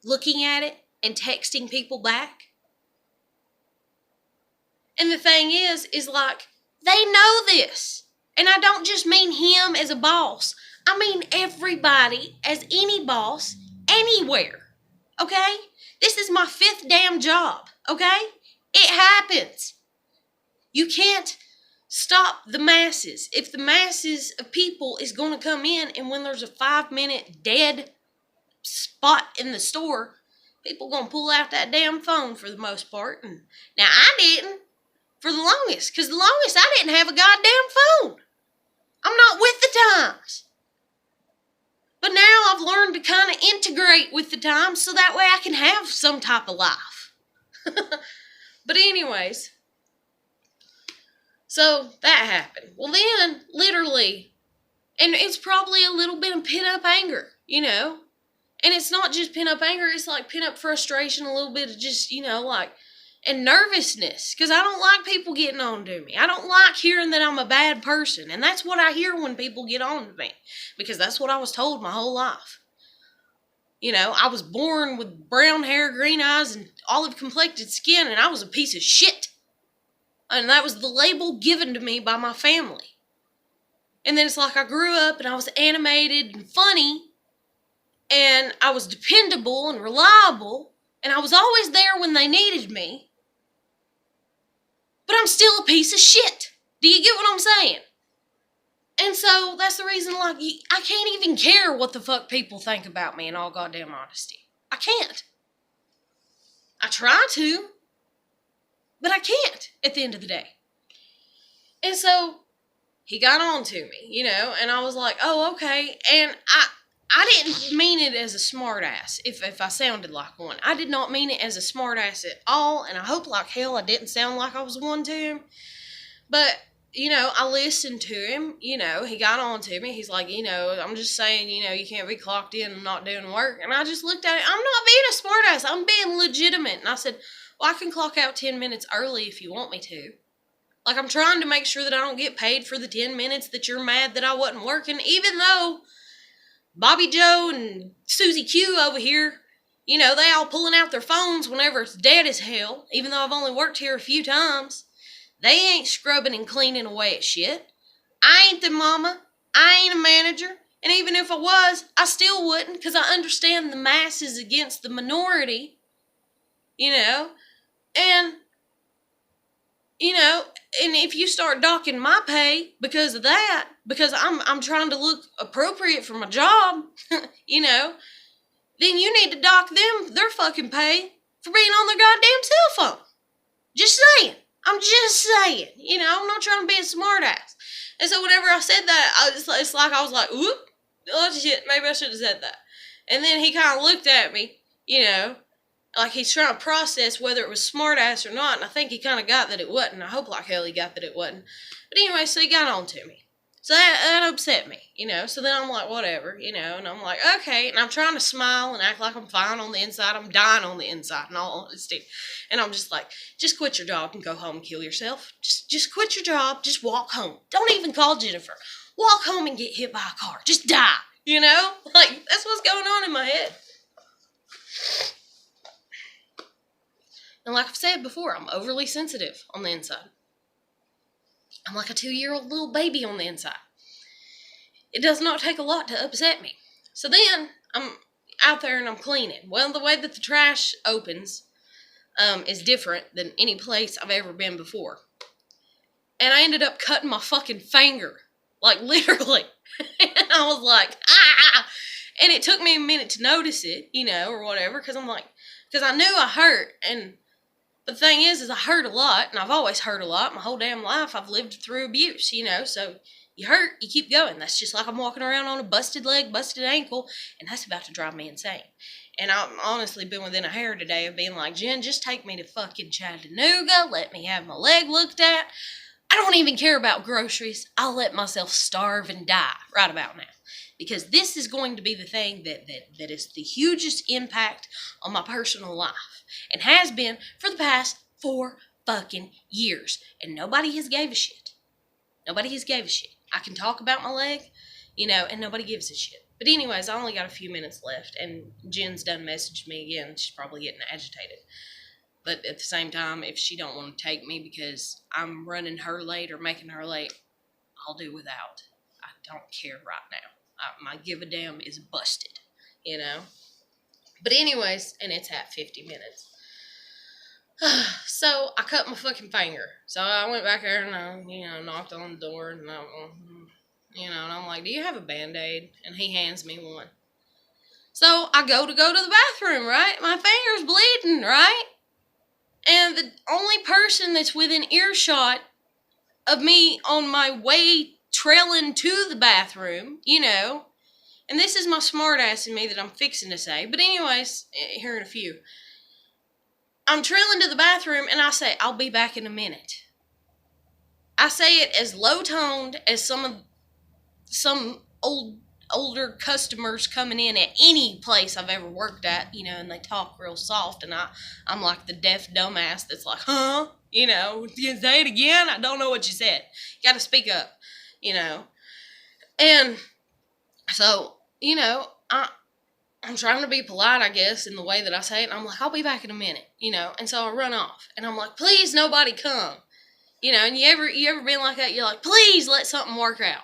looking at it and texting people back? And the thing is like, they know this. And I don't just mean him as a boss. I mean everybody as any boss anywhere. Okay? This is my 5th damn job. Okay? It happens. You can't stop the masses. If the masses of people is going to come in and when there's a 5-minute dead spot in the store, people going to pull out that damn phone for the most part. And now I didn't for the longest, because the longest I didn't have a goddamn phone. I'm not with the times. But now I've learned to kind of integrate with the times so that way I can have some type of life. But anyways, so that happened. Well then, literally, and it's probably a little bit of pent-up anger, you know? And it's not just pent-up anger, it's like pent-up frustration, a little bit of just, you know, like, and nervousness, because I don't like people getting on to me. I don't like hearing that I'm a bad person, and that's what I hear when people get on to me, because that's what I was told my whole life. You know, I was born with brown hair, green eyes, and olive-complected skin, and I was a piece of shit. And that was the label given to me by my family. And then it's like I grew up, and I was animated and funny, and I was dependable and reliable, and I was always there when they needed me. But I'm still a piece of shit. Do you get what I'm saying? And so that's the reason, like, I can't even care what the fuck people think about me in all goddamn honesty. I can't. I try to, but I can't at the end of the day. And so he got on to me, you know, and I was like, oh, okay. And I didn't mean it as a smart ass, if I sounded like one. I did not mean it as a smart ass at all, and I hope like hell I didn't sound like I was one to him. But, you know, I listened to him, you know, he got on to me. He's like, you know, I'm just saying, you know, you can't be clocked in and not doing work. And I just looked at it, I'm not being a smart ass, I'm being legitimate. And I said, well, I can clock out 10 minutes early if you want me to. Like, I'm trying to make sure that I don't get paid for the 10 minutes that you're mad that I wasn't working, even though Bobby Joe and Susie Q over here, you know, they all pulling out their phones whenever it's dead as hell, even though I've only worked here a few times. They ain't scrubbing and cleaning away at shit. I ain't the mama. I ain't a manager. And even if I was, I still wouldn't, because I understand the masses against the minority, you know. And, you know, and if you start docking my pay because of that, because I'm trying to look appropriate for my job, you know, then you need to dock them their fucking pay for being on their goddamn cell phone. Just saying. I'm just saying. You know, I'm not trying to be a smart ass. And so whenever I said that, it's like I was like, whoop, oh shit, maybe I should have said that. And then he kind of looked at me, you know, like he's trying to process whether it was smart ass or not, and I think he kind of got that it wasn't. I hope like hell he got that it wasn't. But anyway, so he got on to me. So that upset me, you know. So then I'm like, whatever, you know, and I'm like, okay. And I'm trying to smile and act like I'm fine on the inside. I'm dying on the inside, in all honesty. And I'm just like, just quit your job and go home and kill yourself. Just quit your job. Just walk home. Don't even call Jennifer. Walk home and get hit by a car. Just die, you know? Like, that's what's going on in my head. And like I've said before, I'm overly sensitive on the inside. I'm like a 2-year-old little baby on the inside. It does not take a lot to upset me. So then I'm out there and I'm cleaning. Well, the way that the trash opens is different than any place I've ever been before. And I ended up cutting my fucking finger. Like, literally. And I was like, ah! And it took me a minute to notice it, or whatever, because I knew I hurt. But the thing is I hurt a lot, and I've always hurt a lot. My whole damn life I've lived through abuse, so you hurt, you keep going. That's just like I'm walking around on a busted leg, busted ankle, and that's about to drive me insane. And I've honestly been within a hair today of being like, Jen, just take me to fucking Chattanooga, let me have my leg looked at. I don't even care about groceries. I'll let myself starve and die right about now. Because this is going to be the thing that is the hugest impact on my personal life. And has been for the past 4 fucking years. And nobody has gave a shit. Nobody has gave a shit. I can talk about my leg, and nobody gives a shit. But anyways, I only got a few minutes left. And Jen's done messaged me again. She's probably getting agitated. But at the same time, if she don't want to take me because I'm running her late or making her late, I'll do without. I don't care right now. My give a damn is busted, But anyways, and it's at 50 minutes. So I cut my fucking finger. So I went back there and I, knocked on the door and and I'm like, do you have a Band-Aid? And he hands me one. So I go to the bathroom, right? My finger's bleeding, right? And the only person that's within earshot of me on my way trailing to the bathroom, and this is my smart ass in me that I'm fixing to say. But anyways, here in a few. I'm trailing to the bathroom and I say, I'll be back in a minute. I say it as low-toned as some older customers coming in at any place I've ever worked at, and they talk real soft, and I'm like the deaf dumbass that's like, huh? You say it again? I don't know what you said. You gotta speak up, And so, I'm trying to be polite, I guess, in the way that I say it, and I'm like, I'll be back in a minute, and so I run off, and I'm like, please, nobody come, and you ever been like that? You're like, please let something work out.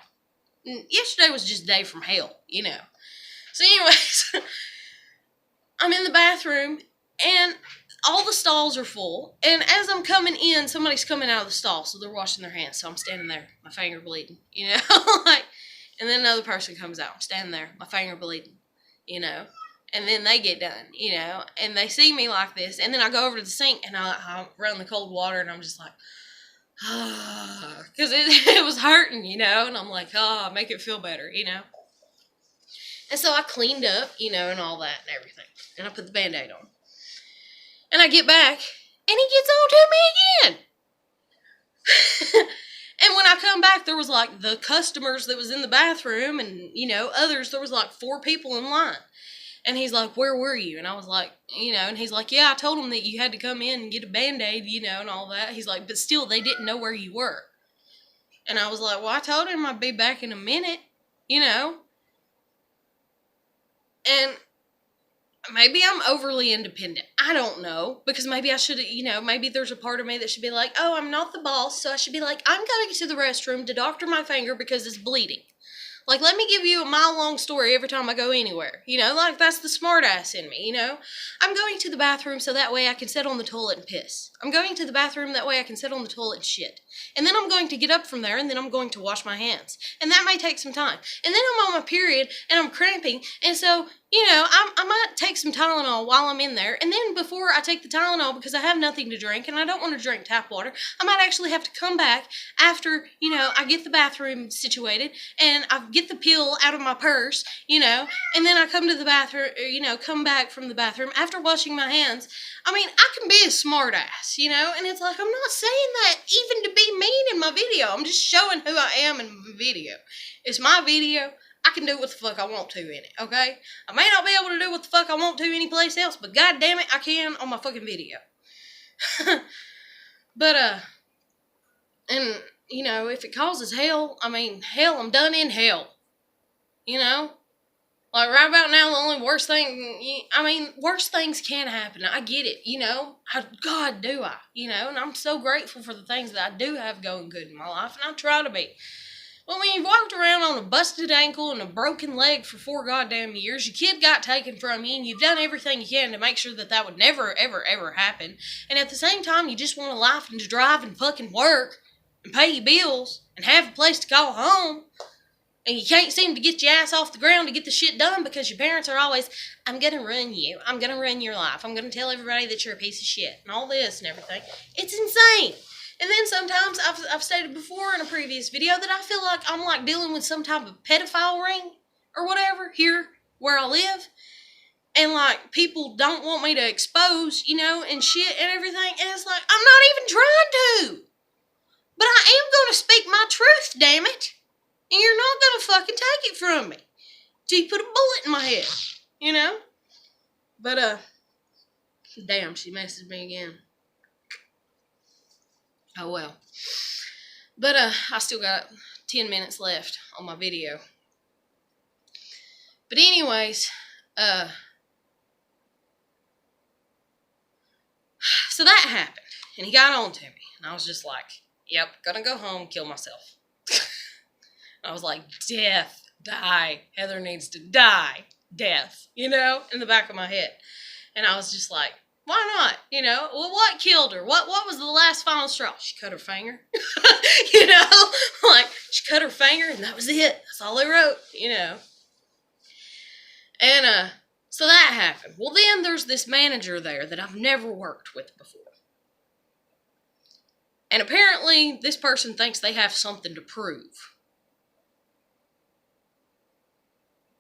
Yesterday was just a day from hell, So anyways, I'm in the bathroom, and all the stalls are full, and as I'm coming in, somebody's coming out of the stall, so they're washing their hands, so I'm standing there, my finger bleeding, and then another person comes out, I'm standing there, my finger bleeding, and then they get done, and they see me like this, and then I go over to the sink, and I run the cold water, and I'm just like, because it was hurting, and I'm like, make it feel better, And so I cleaned up, and all that and everything, and I put the Band-Aid on. And I get back, and he gets on to me again. And when I come back, there was like the customers that was in the bathroom, and, others, there was like 4 people in line. And he's like, where were you? And I was like, and he's like, yeah, I told him that you had to come in and get a Band-Aid, and all that. He's like, but still, they didn't know where you were. And I was like, well, I told him I'd be back in a minute, And maybe I'm overly independent. I don't know. Because maybe I should, maybe there's a part of me that should be like, oh, I'm not the boss, so I should be like, I'm going to the restroom to doctor my finger because it's bleeding. Like, let me give you a mile-long story every time I go anywhere. That's the smart-ass in me, I'm going to the bathroom so that way I can sit on the toilet and piss. I'm going to the bathroom that way I can sit on the toilet and shit. And then I'm going to get up from there, and then I'm going to wash my hands. And that may take some time. And then I'm on my period, and I'm cramping, and so, I might take some Tylenol while I'm in there, and then before I take the Tylenol, because I have nothing to drink, and I don't want to drink tap water, I might actually have to come back after, I get the bathroom situated, and I get the pill out of my purse, and then I come to the bathroom, come back from the bathroom after washing my hands. I mean, I can be a smart ass, and it's like, I'm not saying that even to be mean in my video. I'm just showing who I am in my video. It's my video. I can do what the fuck I want to in it, okay? I may not be able to do what the fuck I want to anyplace else, but god damn it, I can on my fucking video. But, and, if it causes hell, hell, I'm done in hell. Like, right about now, the only worst thing, worse things can happen. I get it, God, do I, and I'm so grateful for the things that I do have going good in my life, and I try to be. Well, when you've walked around on a busted ankle and a broken leg for 4 goddamn years, your kid got taken from you, and you've done everything you can to make sure that that would never, ever, ever happen. And at the same time, you just want a life and to drive and fucking work and pay your bills and have a place to call home. And you can't seem to get your ass off the ground to get the shit done because your parents are always, I'm going to run you. I'm going to run your life. I'm going to tell everybody that you're a piece of shit and all this and everything. It's insane. And then sometimes, I've stated before in a previous video that I feel like I'm like dealing with some type of pedophile ring or whatever here where I live. And like people don't want me to expose, and shit and everything. And it's like, I'm not even trying to. But I am going to speak my truth, damn it. And you're not going to fucking take it from me. Till you put a bullet in my head, But, damn, she messaged me again. Oh, well. But, I still got 10 minutes left on my video. But anyways, so that happened. And he got on to me. And I was just like, yep, gonna go home, kill myself. I was like, death, die. Heather needs to die. Death, in the back of my head. And I was just like, why not? Well, what killed her? What was the last final straw? She cut her finger. Like, she cut her finger and that was it. That's all they wrote, And, so that happened. Well, then there's this manager there that I've never worked with before. And apparently, this person thinks they have something to prove.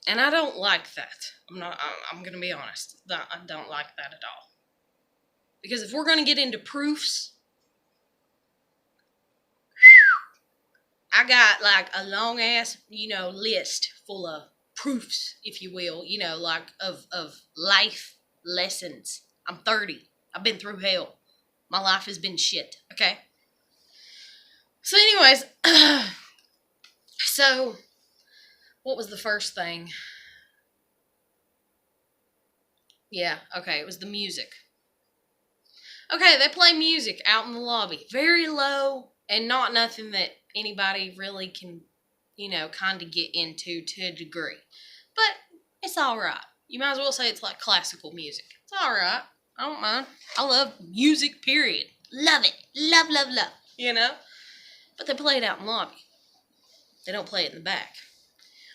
And I don't like that. I'm going to be honest. I don't like that at all. Because if we're going to get into proofs, I got like a long ass, list full of proofs, if you will, like of life lessons. I'm 30. I've been through hell. My life has been shit, okay? So anyways, so what was the first thing? Yeah, okay, it was the music. Okay, they play music out in the lobby. Very low and not nothing that anybody really can, kind of get into to a degree. But it's alright. You might as well say it's like classical music. It's alright. I don't mind. I love music, period. Love it. Love, love, love. But they play it out in the lobby. They don't play it in the back.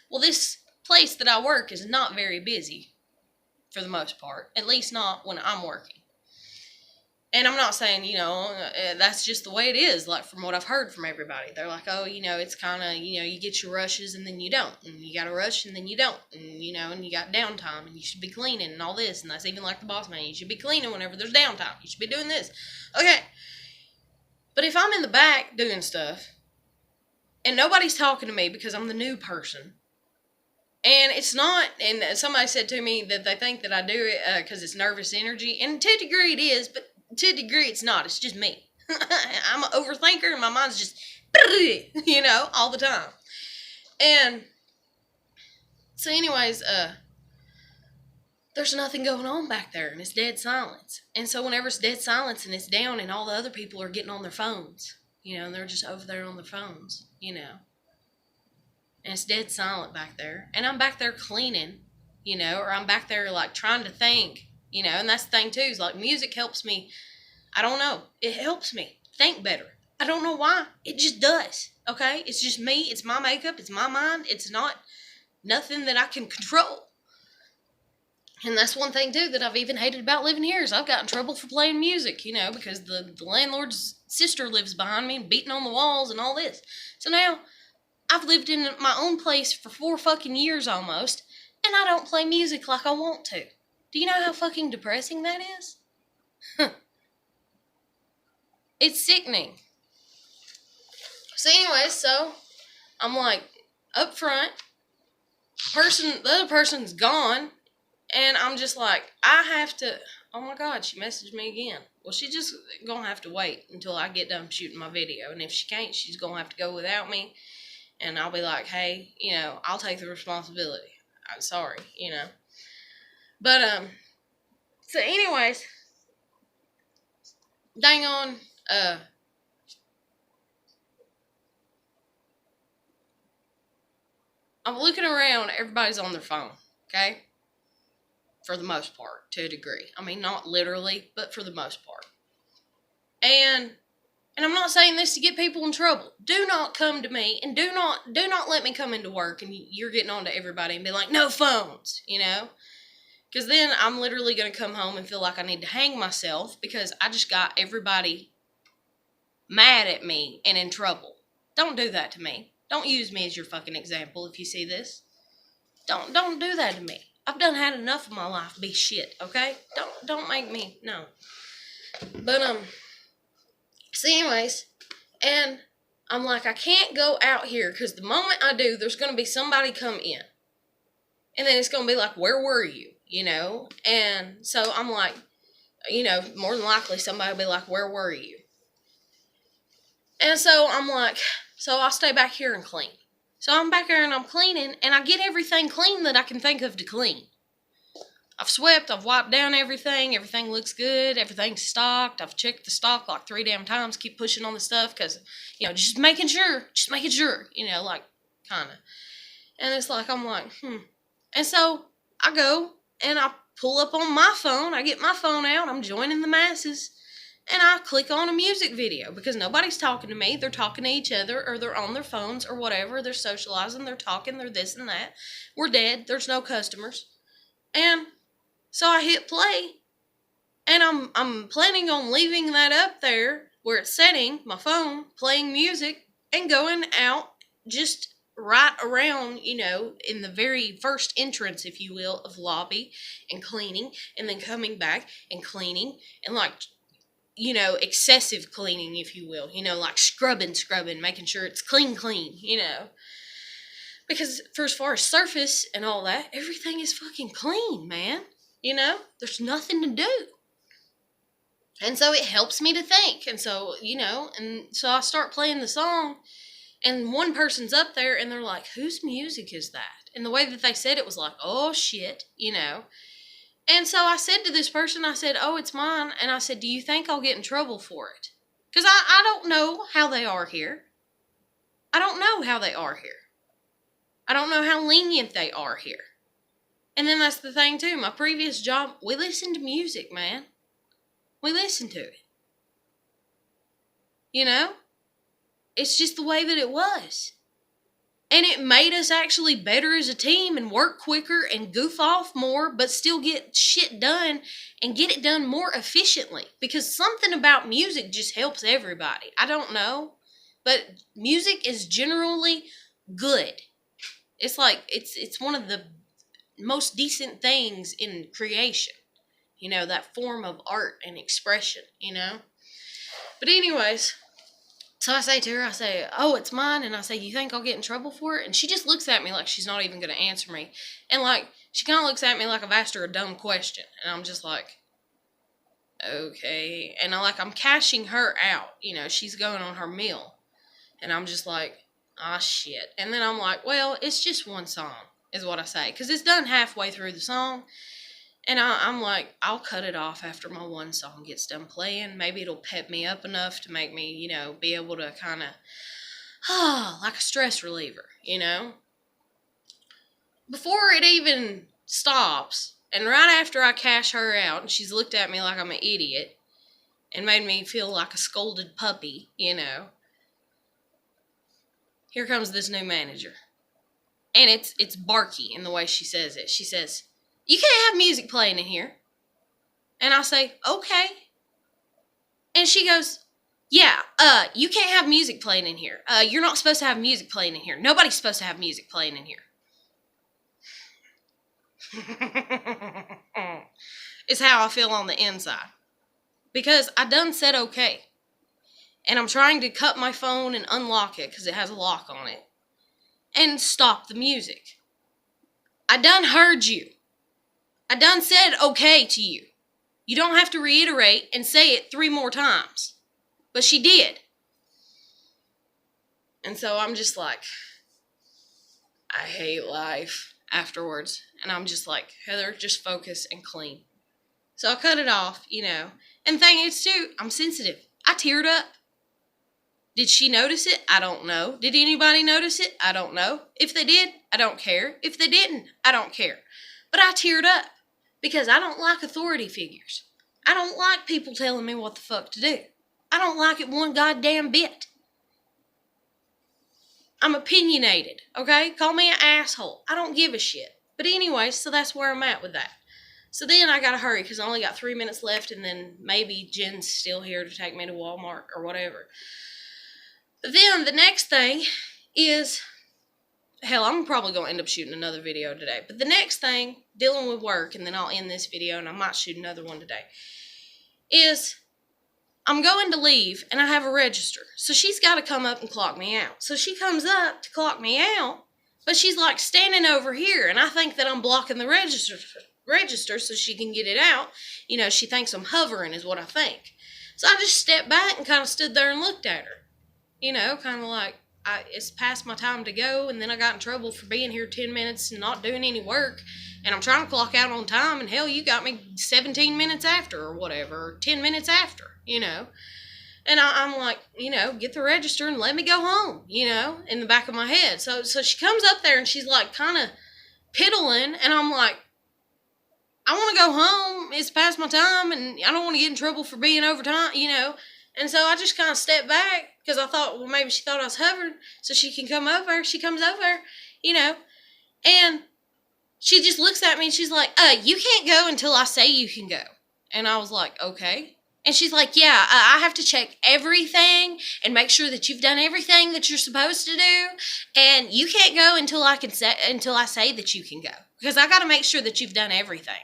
Well, this place that I work is not very busy for the most part. At least not when I'm working. And I'm not saying, that's just the way it is, like from what I've heard from everybody. They're like, oh, it's kind of, you get your rushes and then you don't. And you got a rush and then you don't. And, and you got downtime and you should be cleaning and all this. And that's even like the boss man. You should be cleaning whenever there's downtime. You should be doing this. Okay. But if I'm in the back doing stuff and nobody's talking to me because I'm the new person, and it's not, and somebody said to me that they think that I do it because it's nervous energy, and to a degree it is, but to a degree it's not. It's just me. I'm an overthinker and my mind's just, all the time. And so anyways, there's nothing going on back there and it's dead silence. And so whenever it's dead silence and it's down and all the other people are getting on their phones, and they're just over there on their phones, and it's dead silent back there. And I'm back there cleaning, or I'm back there like trying to think, and that's the thing too, is like music helps me. I don't know. It helps me think better. I don't know why. It just does. Okay? It's just me. It's my makeup. It's my mind. It's not nothing that I can control. And that's one thing too that I've even hated about living here is I've got in trouble for playing music, because the landlord's sister lives behind me and beating on the walls and all this. So now I've lived in my own place for 4 fucking years almost, and I don't play music like I want to. Do you know how fucking depressing that is? It's sickening. So anyways, so I'm like up front, the other person's gone, and I'm just like, I have to, oh my God, she messaged me again. Well, she's just gonna have to wait until I get done shooting my video, and if she can't, she's gonna have to go without me, and I'll be like, hey, I'll take the responsibility. I'm sorry, But, so anyways, dang on, I'm looking around, everybody's on their phone, okay? For the most part, to a degree. I mean, not literally, but for the most part. And I'm not saying this to get people in trouble. Do not come to me and do not let me come into work and you're getting on to everybody and be like, no phones, you know? Because then I'm literally going to come home and feel like I need to hang myself because I just got everybody mad at me and in trouble. Don't do that to me. Don't use me as your fucking example if you see this. Don't do that to me. I've done had enough of my life be shit, okay? Don't make me, no. But, so anyways, and I'm like, I can't go out here because the moment I do, there's going to be somebody come in. And then it's going to be like, where were you? You know? And so I'm like, you know, more than likely somebody will be like, where were you? And so I'm like, so I'll stay back here and clean. So I'm back here and I'm cleaning and I get everything clean that I can think of to clean. I've swept, I've wiped down everything looks good, everything's stocked, I've checked the stock like 3 damn times, keep pushing on the stuff because, you know, just making sure, you know, like, kind of. And it's like, I'm like, And so I go and I pull up on my phone, I get my phone out, I'm joining the masses, and I click on a music video because nobody's talking to me, they're talking to each other, or they're on their phones, or whatever, they're socializing, they're talking, they're this and that. We're dead, there's no customers. And so I hit play, and I'm planning on leaving that up there where it's setting, my phone, playing music, and going out just right around, you know, in the very first entrance, if you will, of lobby, and cleaning, and then coming back and cleaning, and like, you know, excessive cleaning, if you will, you know, like scrubbing, making sure it's clean, you know. Because for as far as surface and all that, everything is fucking clean, man. You know, there's nothing to do. And so it helps me to think. And so, you know, and so I start playing the song, and one person's up there, and they're like, whose music is that? And the way that they said it was like, oh, shit, you know. And so I said to this person, I said, oh, it's mine. And I said, do you think I'll get in trouble for it? Because I don't know how they are here. I don't know how they are here. I don't know how lenient they are here. And then that's the thing, too. My previous job, we listened to music, man. We listened to it. You know? It's just the way that it was. And it made us actually better as a team and work quicker and goof off more, but still get shit done and get it done more efficiently. Because something about music just helps everybody. I don't know. But music is generally good. It's like, it's one of the most decent things in creation, you know, that form of art and expression, you know. But anyways, so I say to her, I say, oh, it's mine. And I say, you think I'll get in trouble for it? And she just looks at me like she's not even going to answer me. And like, she kind of looks at me like I've asked her a dumb question. And I'm just like, okay. And I'm cashing her out, you know, she's going on her meal. And I'm just like, ah, shit. And then I'm like, well, it's just one song, is what I say. Because it's done halfway through the song. And I'm like, I'll cut it off after my one song gets done playing. Maybe it'll pep me up enough to make me, you know, be able to kind of, like a stress reliever, you know. Before it even stops, and right after I cash her out, and she's looked at me like I'm an idiot, and made me feel like a scolded puppy, you know. Here comes this new manager. And it's barky in the way she says it. She says, you can't have music playing in here. And I say, okay. And she goes, yeah, you can't have music playing in here. You're not supposed to have music playing in here. Nobody's supposed to have music playing in here. It's how I feel on the inside. Because I done said okay. And I'm trying to cut my phone and unlock it because it has a lock on it. And stop the music. I done heard you. I done said okay to you. You don't have to reiterate and say it 3 more times. But she did. And so I'm just like, I hate life afterwards. And I'm just like, Heather, just focus and clean. So I cut it off, you know. And the thing is, too, I'm sensitive. I teared up. Did she notice it? I don't know. Did anybody notice it? I don't know. If they did, I don't care. If they didn't, I don't care. But I teared up because I don't like authority figures. I don't like people telling me what the fuck to do. I don't like it one goddamn bit. I'm opinionated, okay? Call me an asshole. I don't give a shit. But anyway, so that's where I'm at with that. So then I gotta hurry because I only got 3 minutes left, and then maybe Jen's still here to take me to Walmart or whatever. But then the next thing is, hell, I'm probably going to end up shooting another video today. But the next thing, dealing with work, and then I'll end this video, and I might shoot another one today, is I'm going to leave, and I have a register. So she's got to come up and clock me out. So she comes up to clock me out, but she's like standing over here, and I think that I'm blocking the register so she can get it out. You know, she thinks I'm hovering is what I think. So I just stepped back and kind of stood there and looked at her. You know, kind of like, it's past my time to go, and then I got in trouble for being here 10 minutes and not doing any work, and I'm trying to clock out on time, and hell, you got me 17 minutes after or whatever, or 10 minutes after, you know. And I'm like, you know, get the register and let me go home, you know, in the back of my head. So she comes up there, and she's like kind of piddling, and I'm like, I want to go home. It's past my time, and I don't want to get in trouble for being overtime, you know. And so I just kind of stepped back because I thought, well, maybe she thought I was hovering so she can come over. She comes over, you know, and she just looks at me and she's like, you can't go until I say you can go. And I was like, okay. And she's like, yeah, I have to check everything and make sure that you've done everything that you're supposed to do. And you can't go until I say that you can go, because I got to make sure that you've done everything.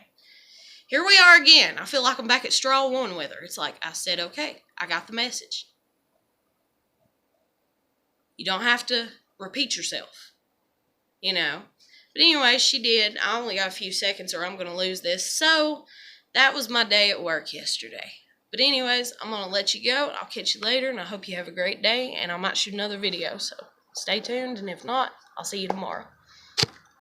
Here we are again. I feel like I'm back at straw one with her. It's like, I said, okay, I got the message. You don't have to repeat yourself, you know. But anyway, she did. I only got a few seconds or I'm going to lose this. So that was my day at work yesterday. But anyways, I'm going to let you go. I'll catch you later, and I hope you have a great day, and I might shoot another video. So stay tuned, and if not, I'll see you tomorrow.